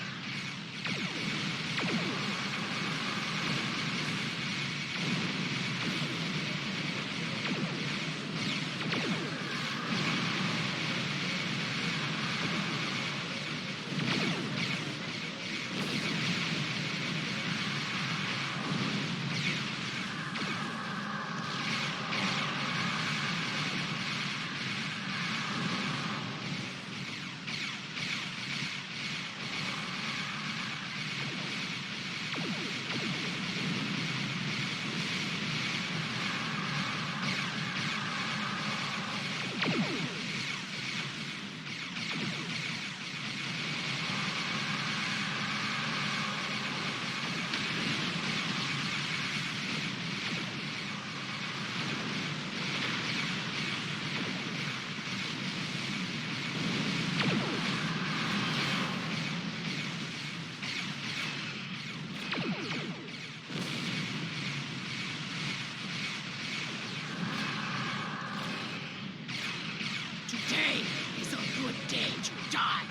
Today is a good day to die.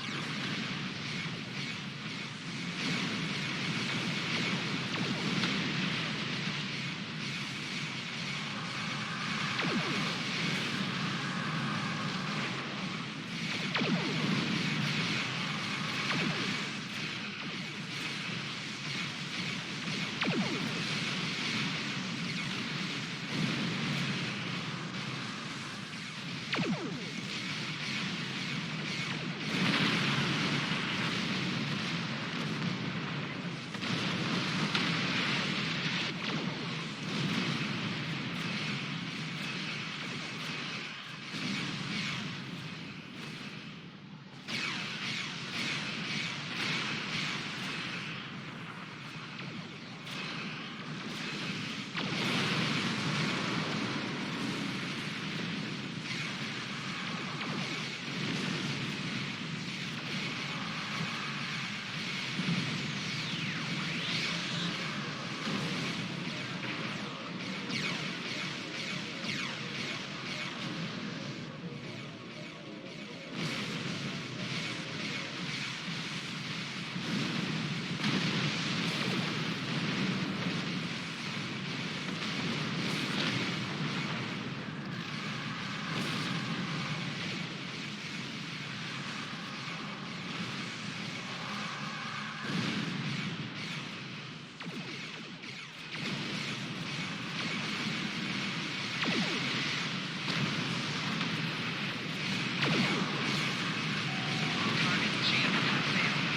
Target's shields have failed.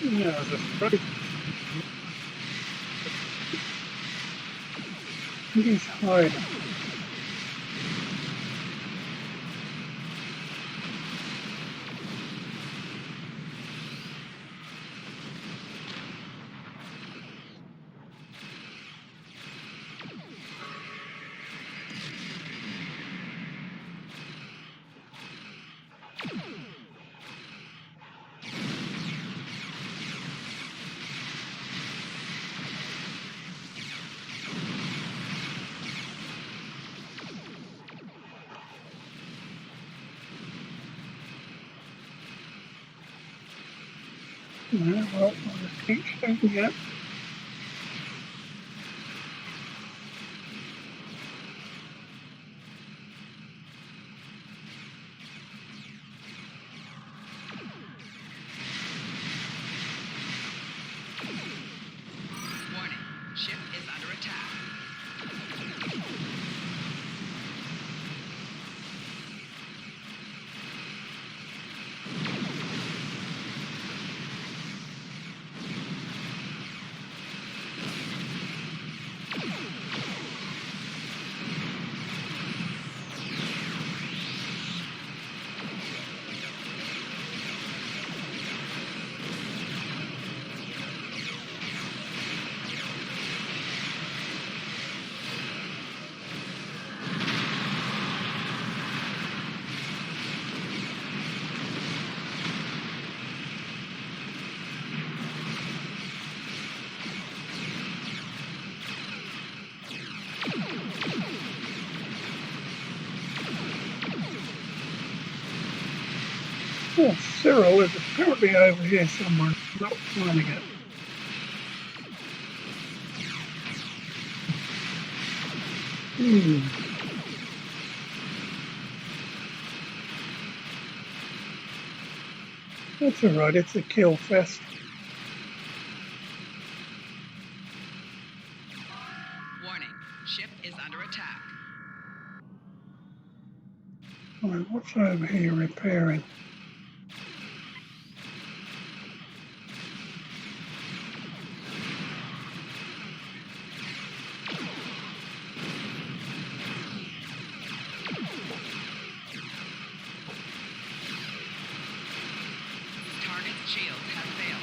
Yeah, the freight is hiding. Yeah, well, I'll just keep shooting it. Warning. Ship is under attack. Oh, Cyril is apparently over here somewhere. Not finding it. That's alright, it's a kill fest. Warning. Ship is under attack. Right, what's over here repairing? Target's shields have failed.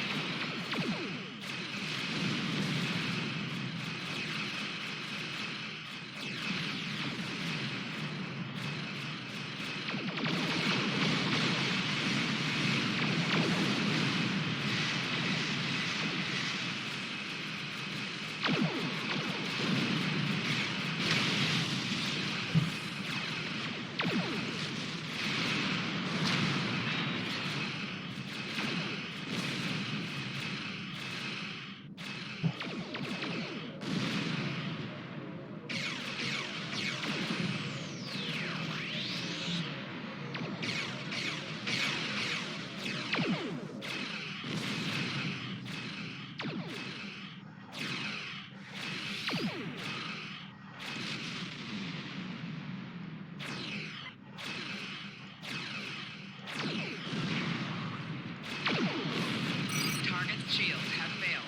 Target's shields have failed.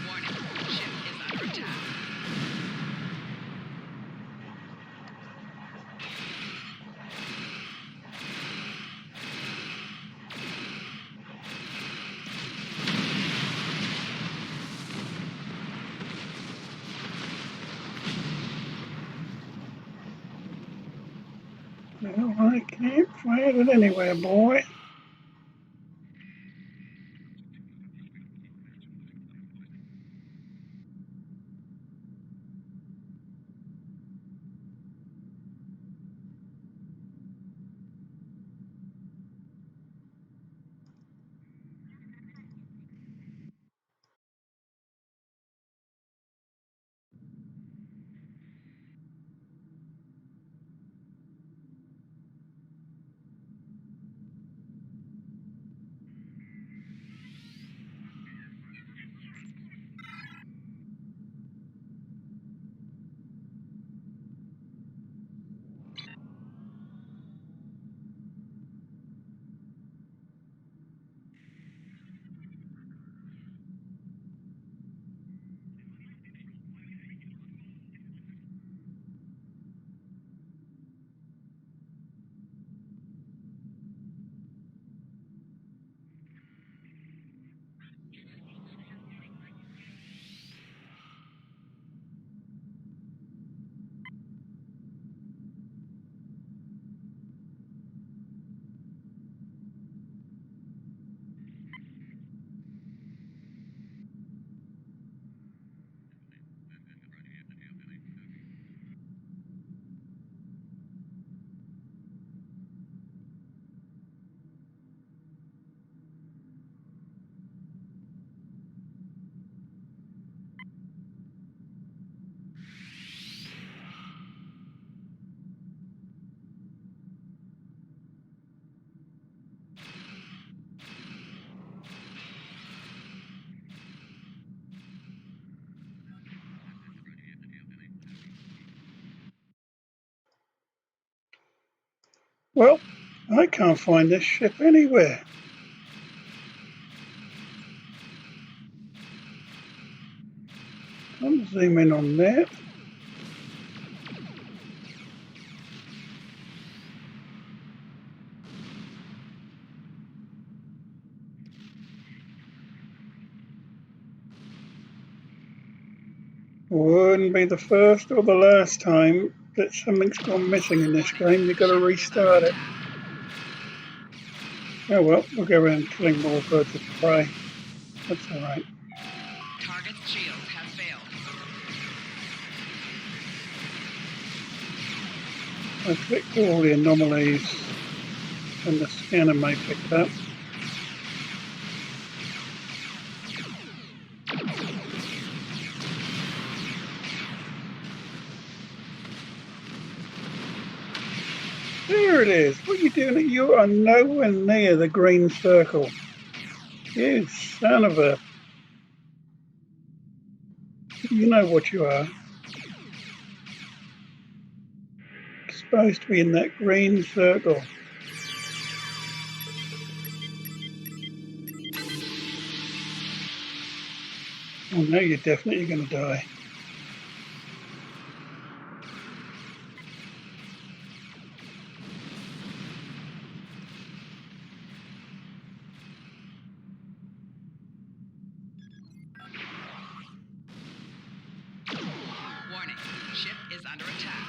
Warning. Ship is under attack. Well, I can't find it anywhere, boy. Well, I can't find this ship anywhere. I'll zoom in on that. Wouldn't be the first or the last time that something's gone missing in this game. You've got to restart it. Oh well, we'll go around killing more birds of prey. That's alright. Target's shields have failed. I clicked all the anomalies and the scanner may pick it up. There it is. What are you doing? You are nowhere near the green circle. You son of a... You know what you are. You're supposed to be in that green circle. Oh no, you're definitely going to die. Warning, ship is under attack.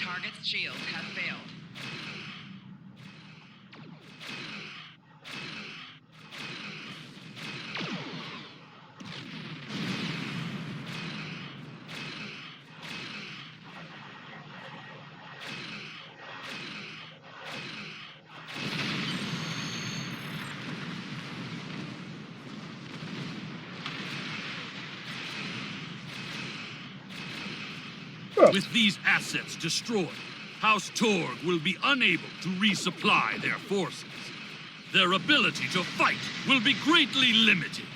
Target's shields have failed. With these assets destroyed, House Torg will be unable to resupply their forces. Their ability to fight will be greatly limited.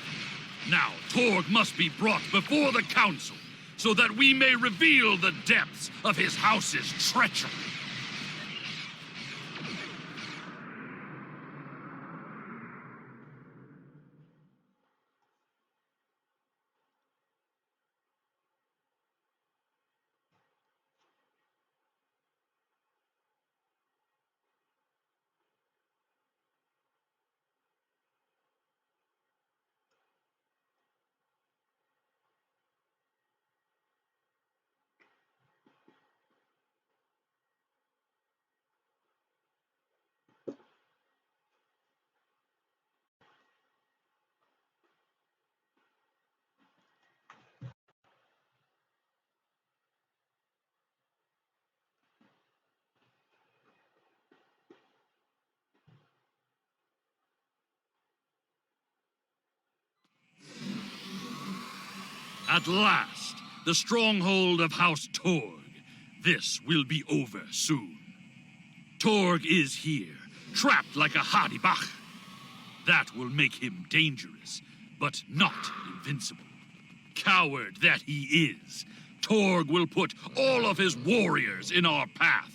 Now, Torg must be brought before the Council so that we may reveal the depths of his house's treachery. At last, the stronghold of House Torg. This will be over soon. Torg is here, trapped like a Hadibach. That will make him dangerous, but not invincible. Coward that he is, Torg will put all of his warriors in our path,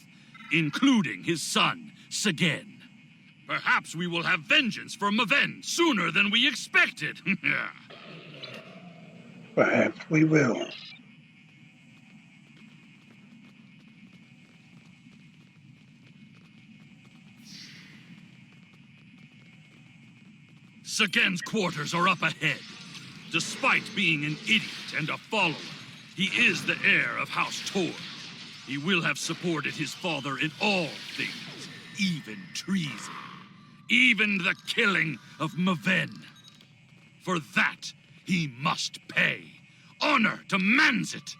including his son, Segen. Perhaps we will have vengeance for Maven sooner than we expected. Perhaps we will. Segen's quarters are up ahead. Despite being an idiot and a follower, he is the heir of House Torg. He will have supported his father in all things, even treason. Even the killing of Maven. For that, he must pay. Honor demands it.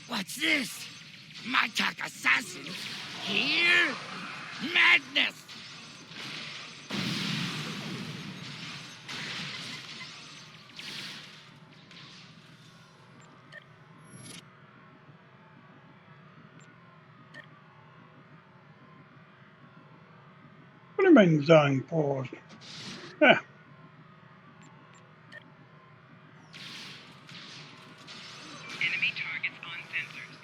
What's this? Martok assassins? Here? Madness! Jamming zone paused. Ah. Enemy targets on sensors.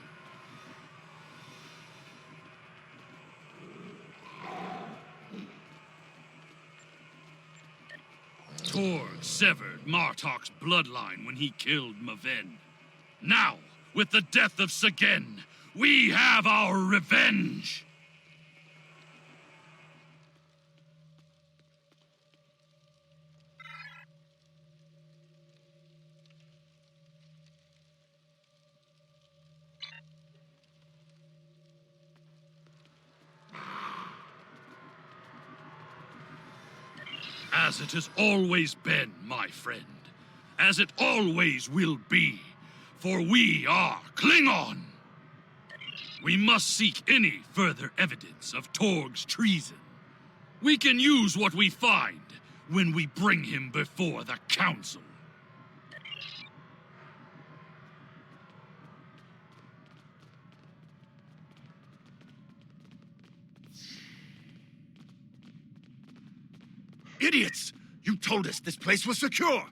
Torg severed Martok's bloodline when he killed Maven. Now, with the death of Sagen, we have our revenge! As it has always been, my friend. As it always will be. For we are Klingon! We must seek any further evidence of Torg's treason. We can use what we find when we bring him before the Council. Idiots! You told us this place was secure!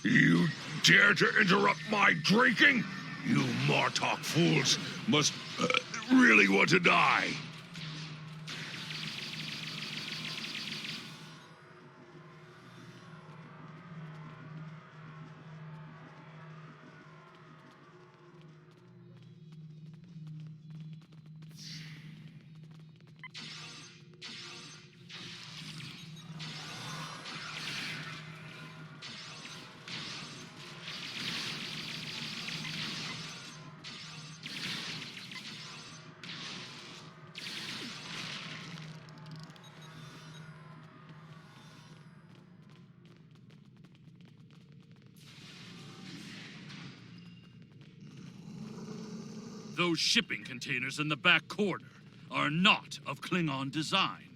You dare to interrupt my drinking? You Martok fools must really want to die. Those shipping containers in the back corner are not of Klingon design.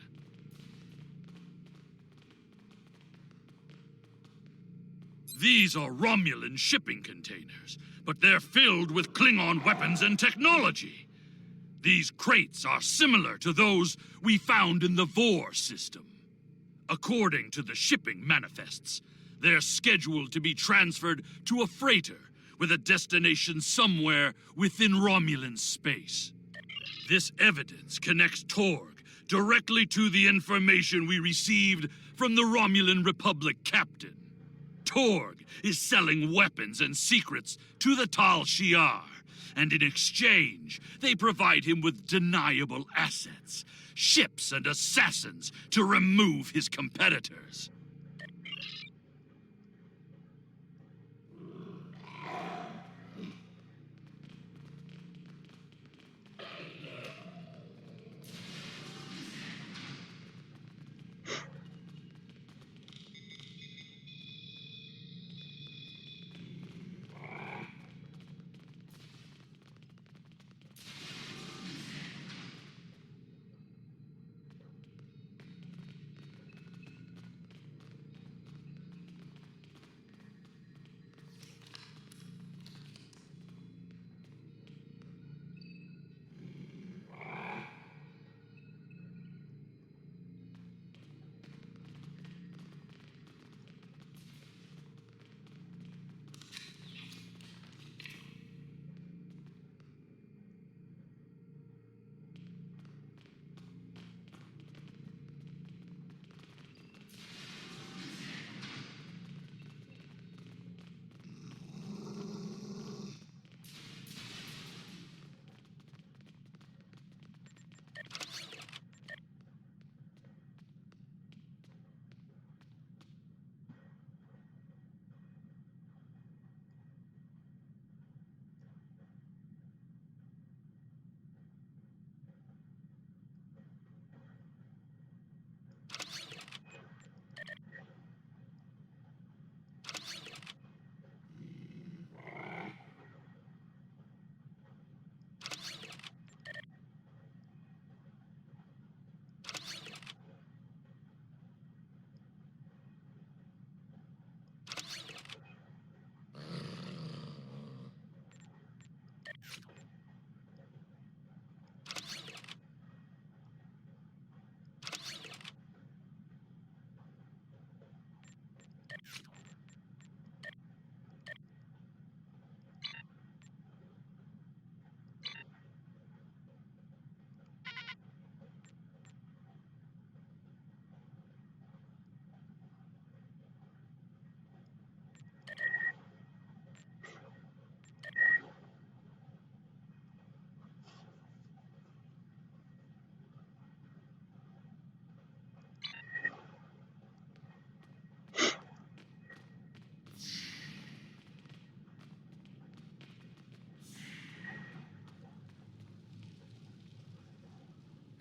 These are Romulan shipping containers, but they're filled with Klingon weapons and technology. These crates are similar to those we found in the Vor system. According to the shipping manifests, they're scheduled to be transferred to a freighter with a destination somewhere within Romulan space. This evidence connects Torg directly to the information we received from the Romulan Republic captain. Torg is selling weapons and secrets to the Tal Shiar, and in exchange, they provide him with deniable assets, ships and assassins to remove his competitors.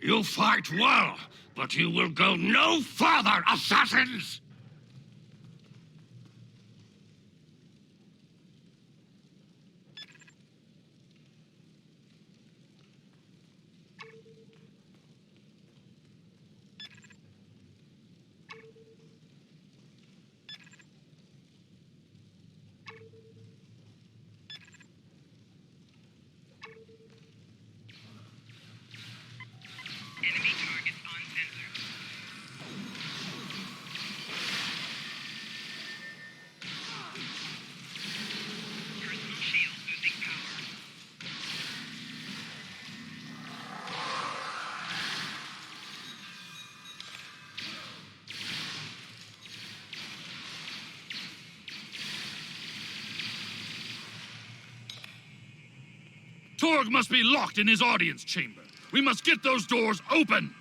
You fight well, but you will go no further, assassins! Enemy targets on sensor. Personal shield losing power. Torg must be locked in his audience chamber. We must get those doors open!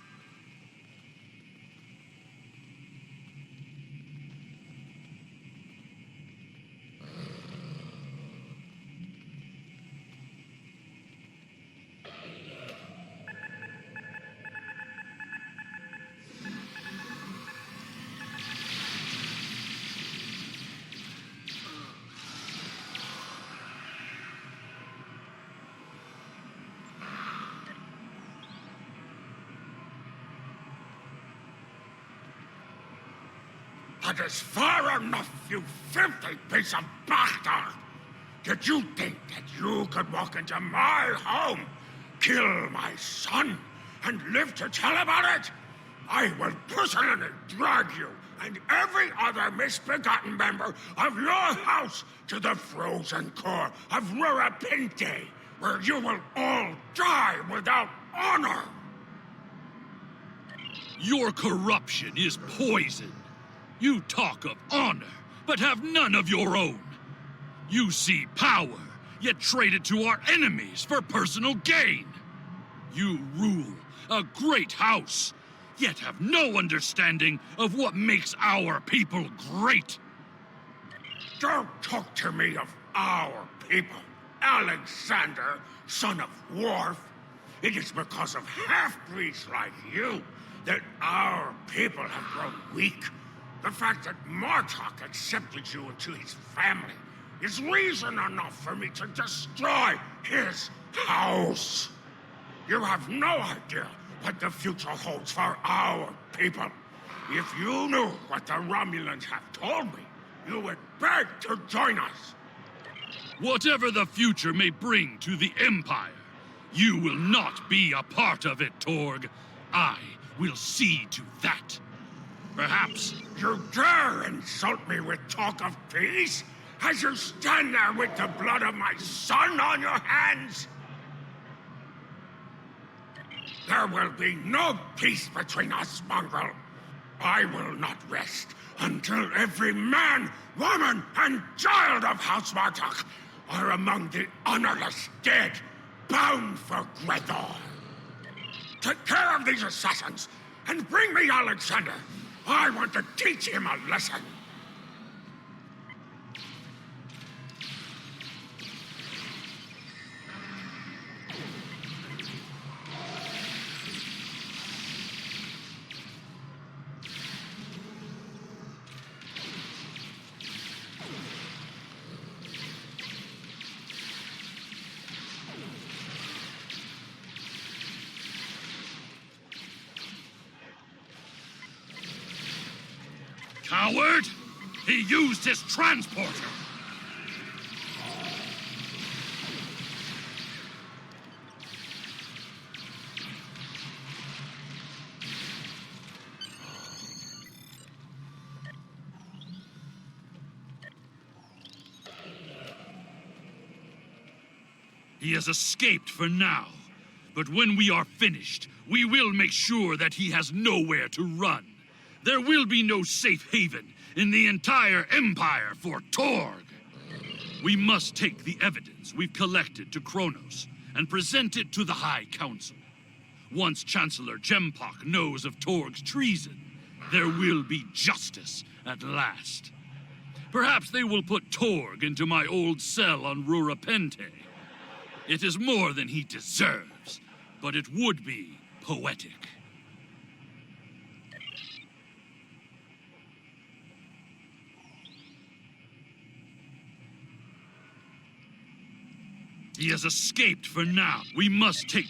That is far enough, you filthy piece of bastard! Did you think that you could walk into my home, kill my son, and live to tell about it? I will personally drag you and every other misbegotten member of your house to the frozen core of Rurapente, where you will all die without honor! Your corruption is poison. You talk of honor, but have none of your own. You see power, yet trade it to our enemies for personal gain. You rule a great house, yet have no understanding of what makes our people great. Don't talk to me of our people, Alexander, son of Worf. It is because of half-breeds like you that our people have grown weak. The fact that Martok accepted you into his family is reason enough for me to destroy his house. You have no idea what the future holds for our people. If you knew what the Romulans have told me, you would beg to join us. Whatever the future may bring to the Empire, you will not be a part of it, Torg. I will see to that. Perhaps... You dare insult me with talk of peace? As you stand there with the blood of my son on your hands? There will be no peace between us, mongrel. I will not rest until every man, woman, and child of House Martok are among the honorless dead, bound for Greathor. Take care of these assassins, and bring me Alexander. I want to teach him a lesson. Coward! He used his transporter! He has escaped for now, but when we are finished, we will make sure that he has nowhere to run. There will be no safe haven in the entire Empire for Torg. We must take the evidence we've collected to Kronos and present it to the High Council. Once Chancellor Jempok knows of Torg's treason, there will be justice at last. Perhaps they will put Torg into my old cell on Rurapente. It is more than he deserves, but it would be poetic. He has escaped for now. We must take...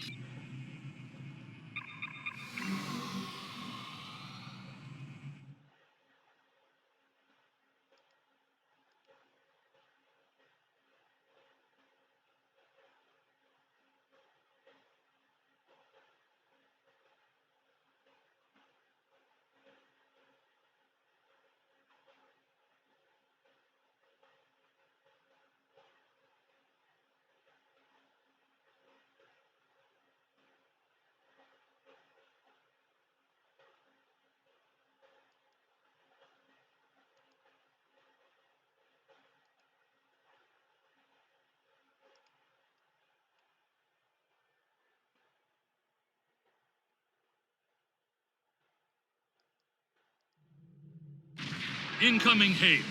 Incoming hail.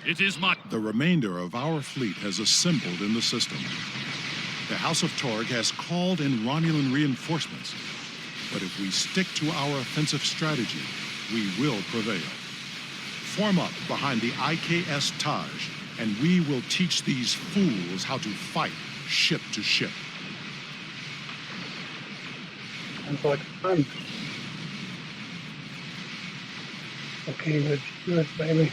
It is my... The remainder of our fleet has assembled in the system. The House of Torg has called in Romulan reinforcements, but if we stick to our offensive strategy, we will prevail. Form up behind the IKS Taj, and we will teach these fools how to fight ship to ship. Sounds like fun. Okay, let's do it, baby.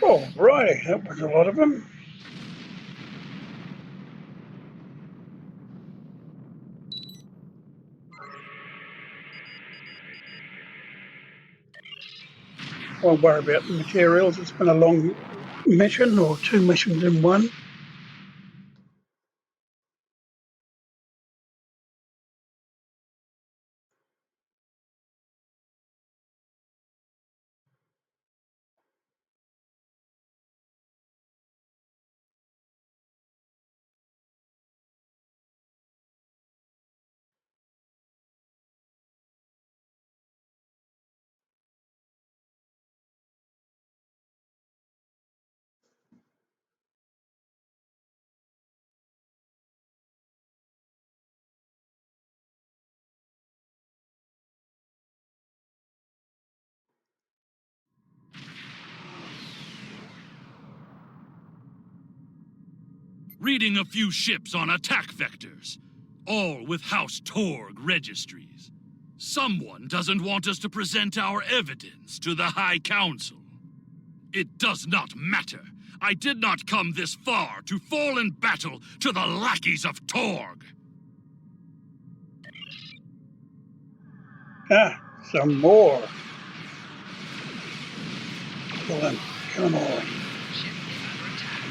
All right, that was a lot of them. Won't worry about the materials. It's been a long mission, or two missions in one. reading a few ships on attack vectors, all with House Torg registries. Someone doesn't want us to present our evidence to the High Council. It does not matter. I did not come this far to fall in battle to the lackeys of Torg. Ah, some more. Well then, come on. Ship is under attack.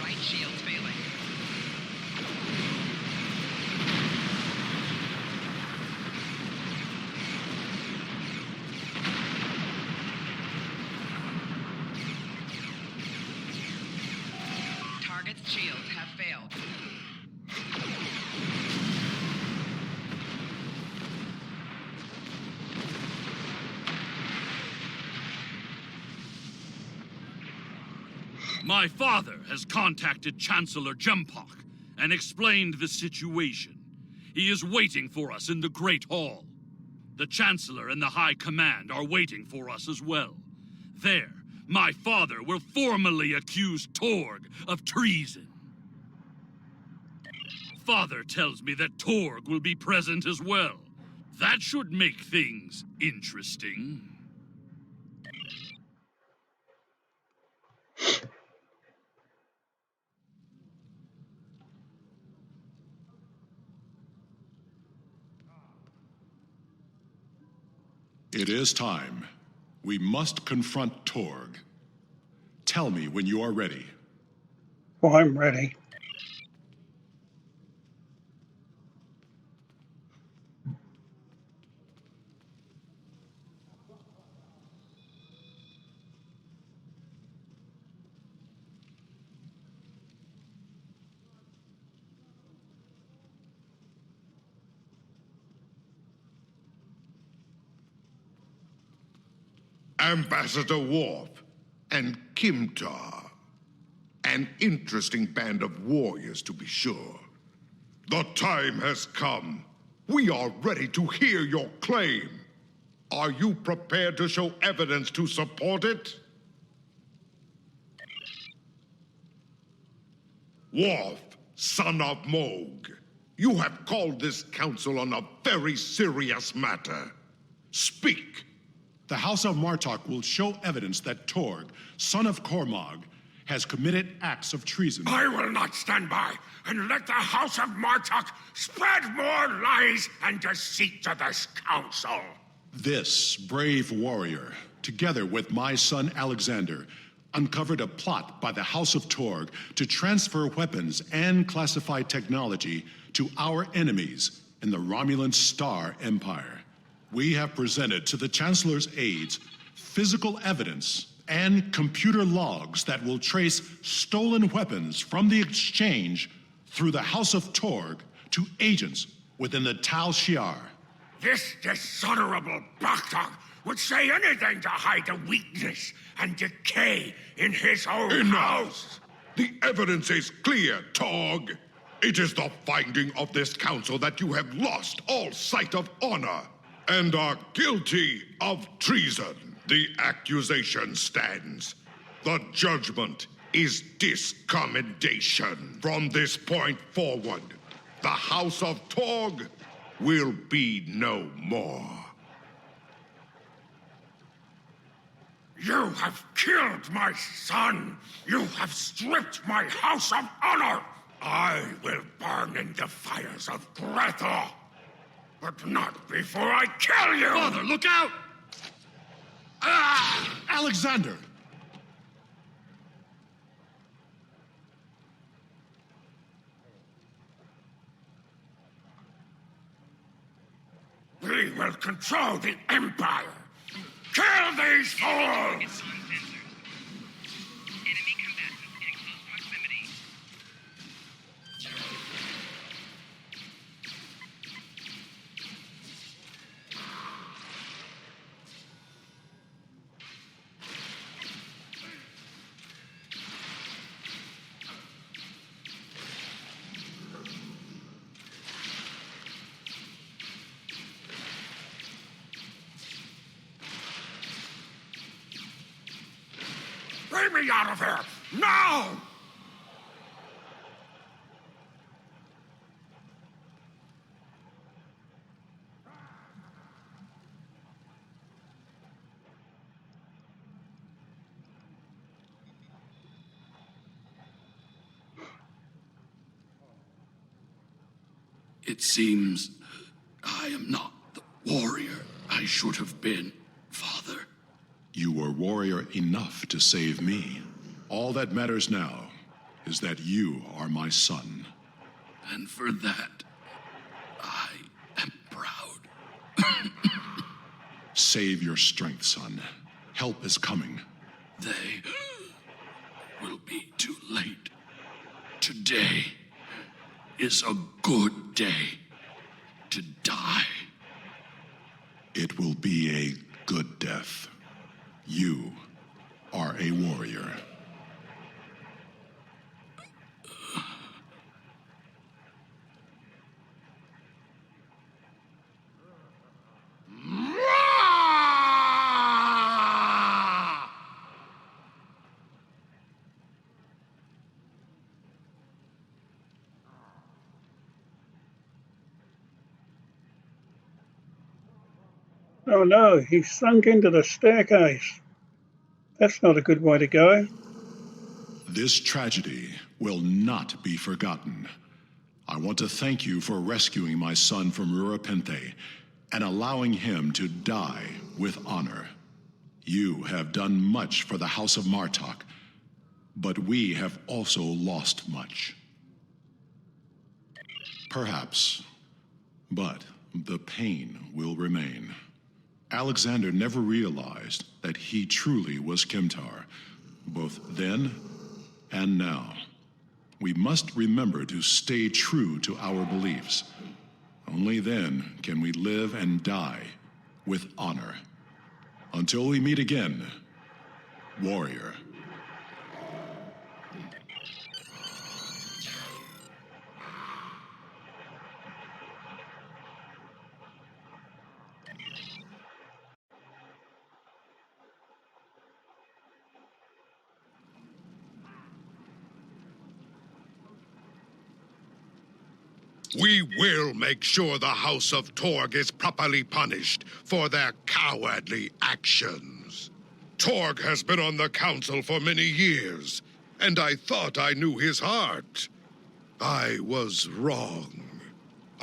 Right shield's failing. Target's shields have failed. My father has contacted Chancellor Jempok and explained the situation. He is waiting for us in the Great Hall. The Chancellor and the High Command are waiting for us as well. There, my father will formally accuse Torg of treason. Father tells me that Torg will be present as well. That should make things interesting. It is time. We must confront Torg. Tell me when you are ready. Well, I'm ready. Ambassador Worf and Kimtar. An interesting band of warriors, to be sure. The time has come. We are ready to hear your claim. Are you prepared to show evidence to support it? Worf, son of Moog, you have called this council on a very serious matter. Speak. The House of Martok will show evidence that Torg, son of Cormog, has committed acts of treason. I will not stand by and let the House of Martok spread more lies and deceit to this council. This brave warrior, together with my son Alexander, uncovered a plot by the House of Torg to transfer weapons and classified technology to our enemies in the Romulan Star Empire. We have presented to the Chancellor's aides physical evidence and computer logs that will trace stolen weapons from the exchange through the House of Torg to agents within the Tal Shiar. This dishonorable Bakhtog would say anything to hide the weakness and decay in his own house. The evidence is clear, Torg. It is the finding of this council that you have lost all sight of honor and are guilty of treason. The accusation stands. The judgment is discommendation. From this point forward, the House of Torg will be no more. You have killed my son! You have stripped my house of honor! I will burn in the fires of Grethel! But not before I kill you! Father, look out! Ah! Alexander! We will control the Empire! Kill these fools! Enemy combatants in close proximity. Bring me out of here! Now! It seems I am not the warrior I should have been, Father. You were warrior enough to save me. All that matters now is that you are my son. And for that, I am proud. Save your strength, son. Help is coming. They will be too late. Today is a good day to die. It will be a good death. You are a warrior. Oh no, he's sunk into the staircase. That's not a good way to go. This tragedy will not be forgotten. I want to thank you for rescuing my son from Rurapente and allowing him to die with honor. You have done much for the House of Martok, but we have also lost much. Perhaps, but the pain will remain. Alexander never realized that he truly was Kimtar, both then and now. We must remember to stay true to our beliefs. Only then can we live and die with honor. Until we meet again, warrior. We will make sure the House of Torg is properly punished for their cowardly actions. Torg has been on the council for many years, and I thought I knew his heart. I was wrong.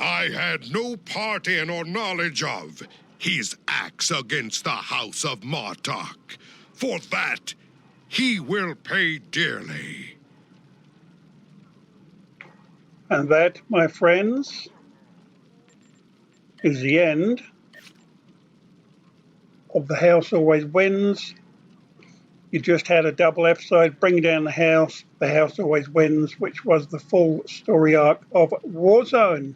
I had no part in or knowledge of his acts against the House of Martok. For that, he will pay dearly. And that, my friends, is the end of The House Always Wins. You just had a double episode, Bring Down the House Always Wins, which was the full story arc of Warzone.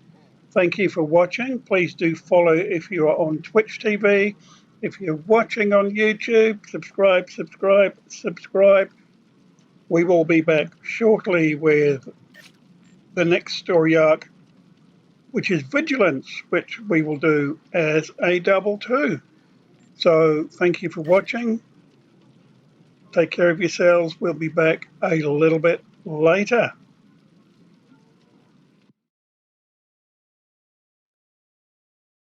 Thank you for watching. Please do follow if you are on Twitch TV. If you're watching on YouTube, subscribe. We will be back shortly with the next story arc, which is Vigilance, which we will do as a double too. So thank you for watching. Take care of yourselves. We'll be back a little bit later.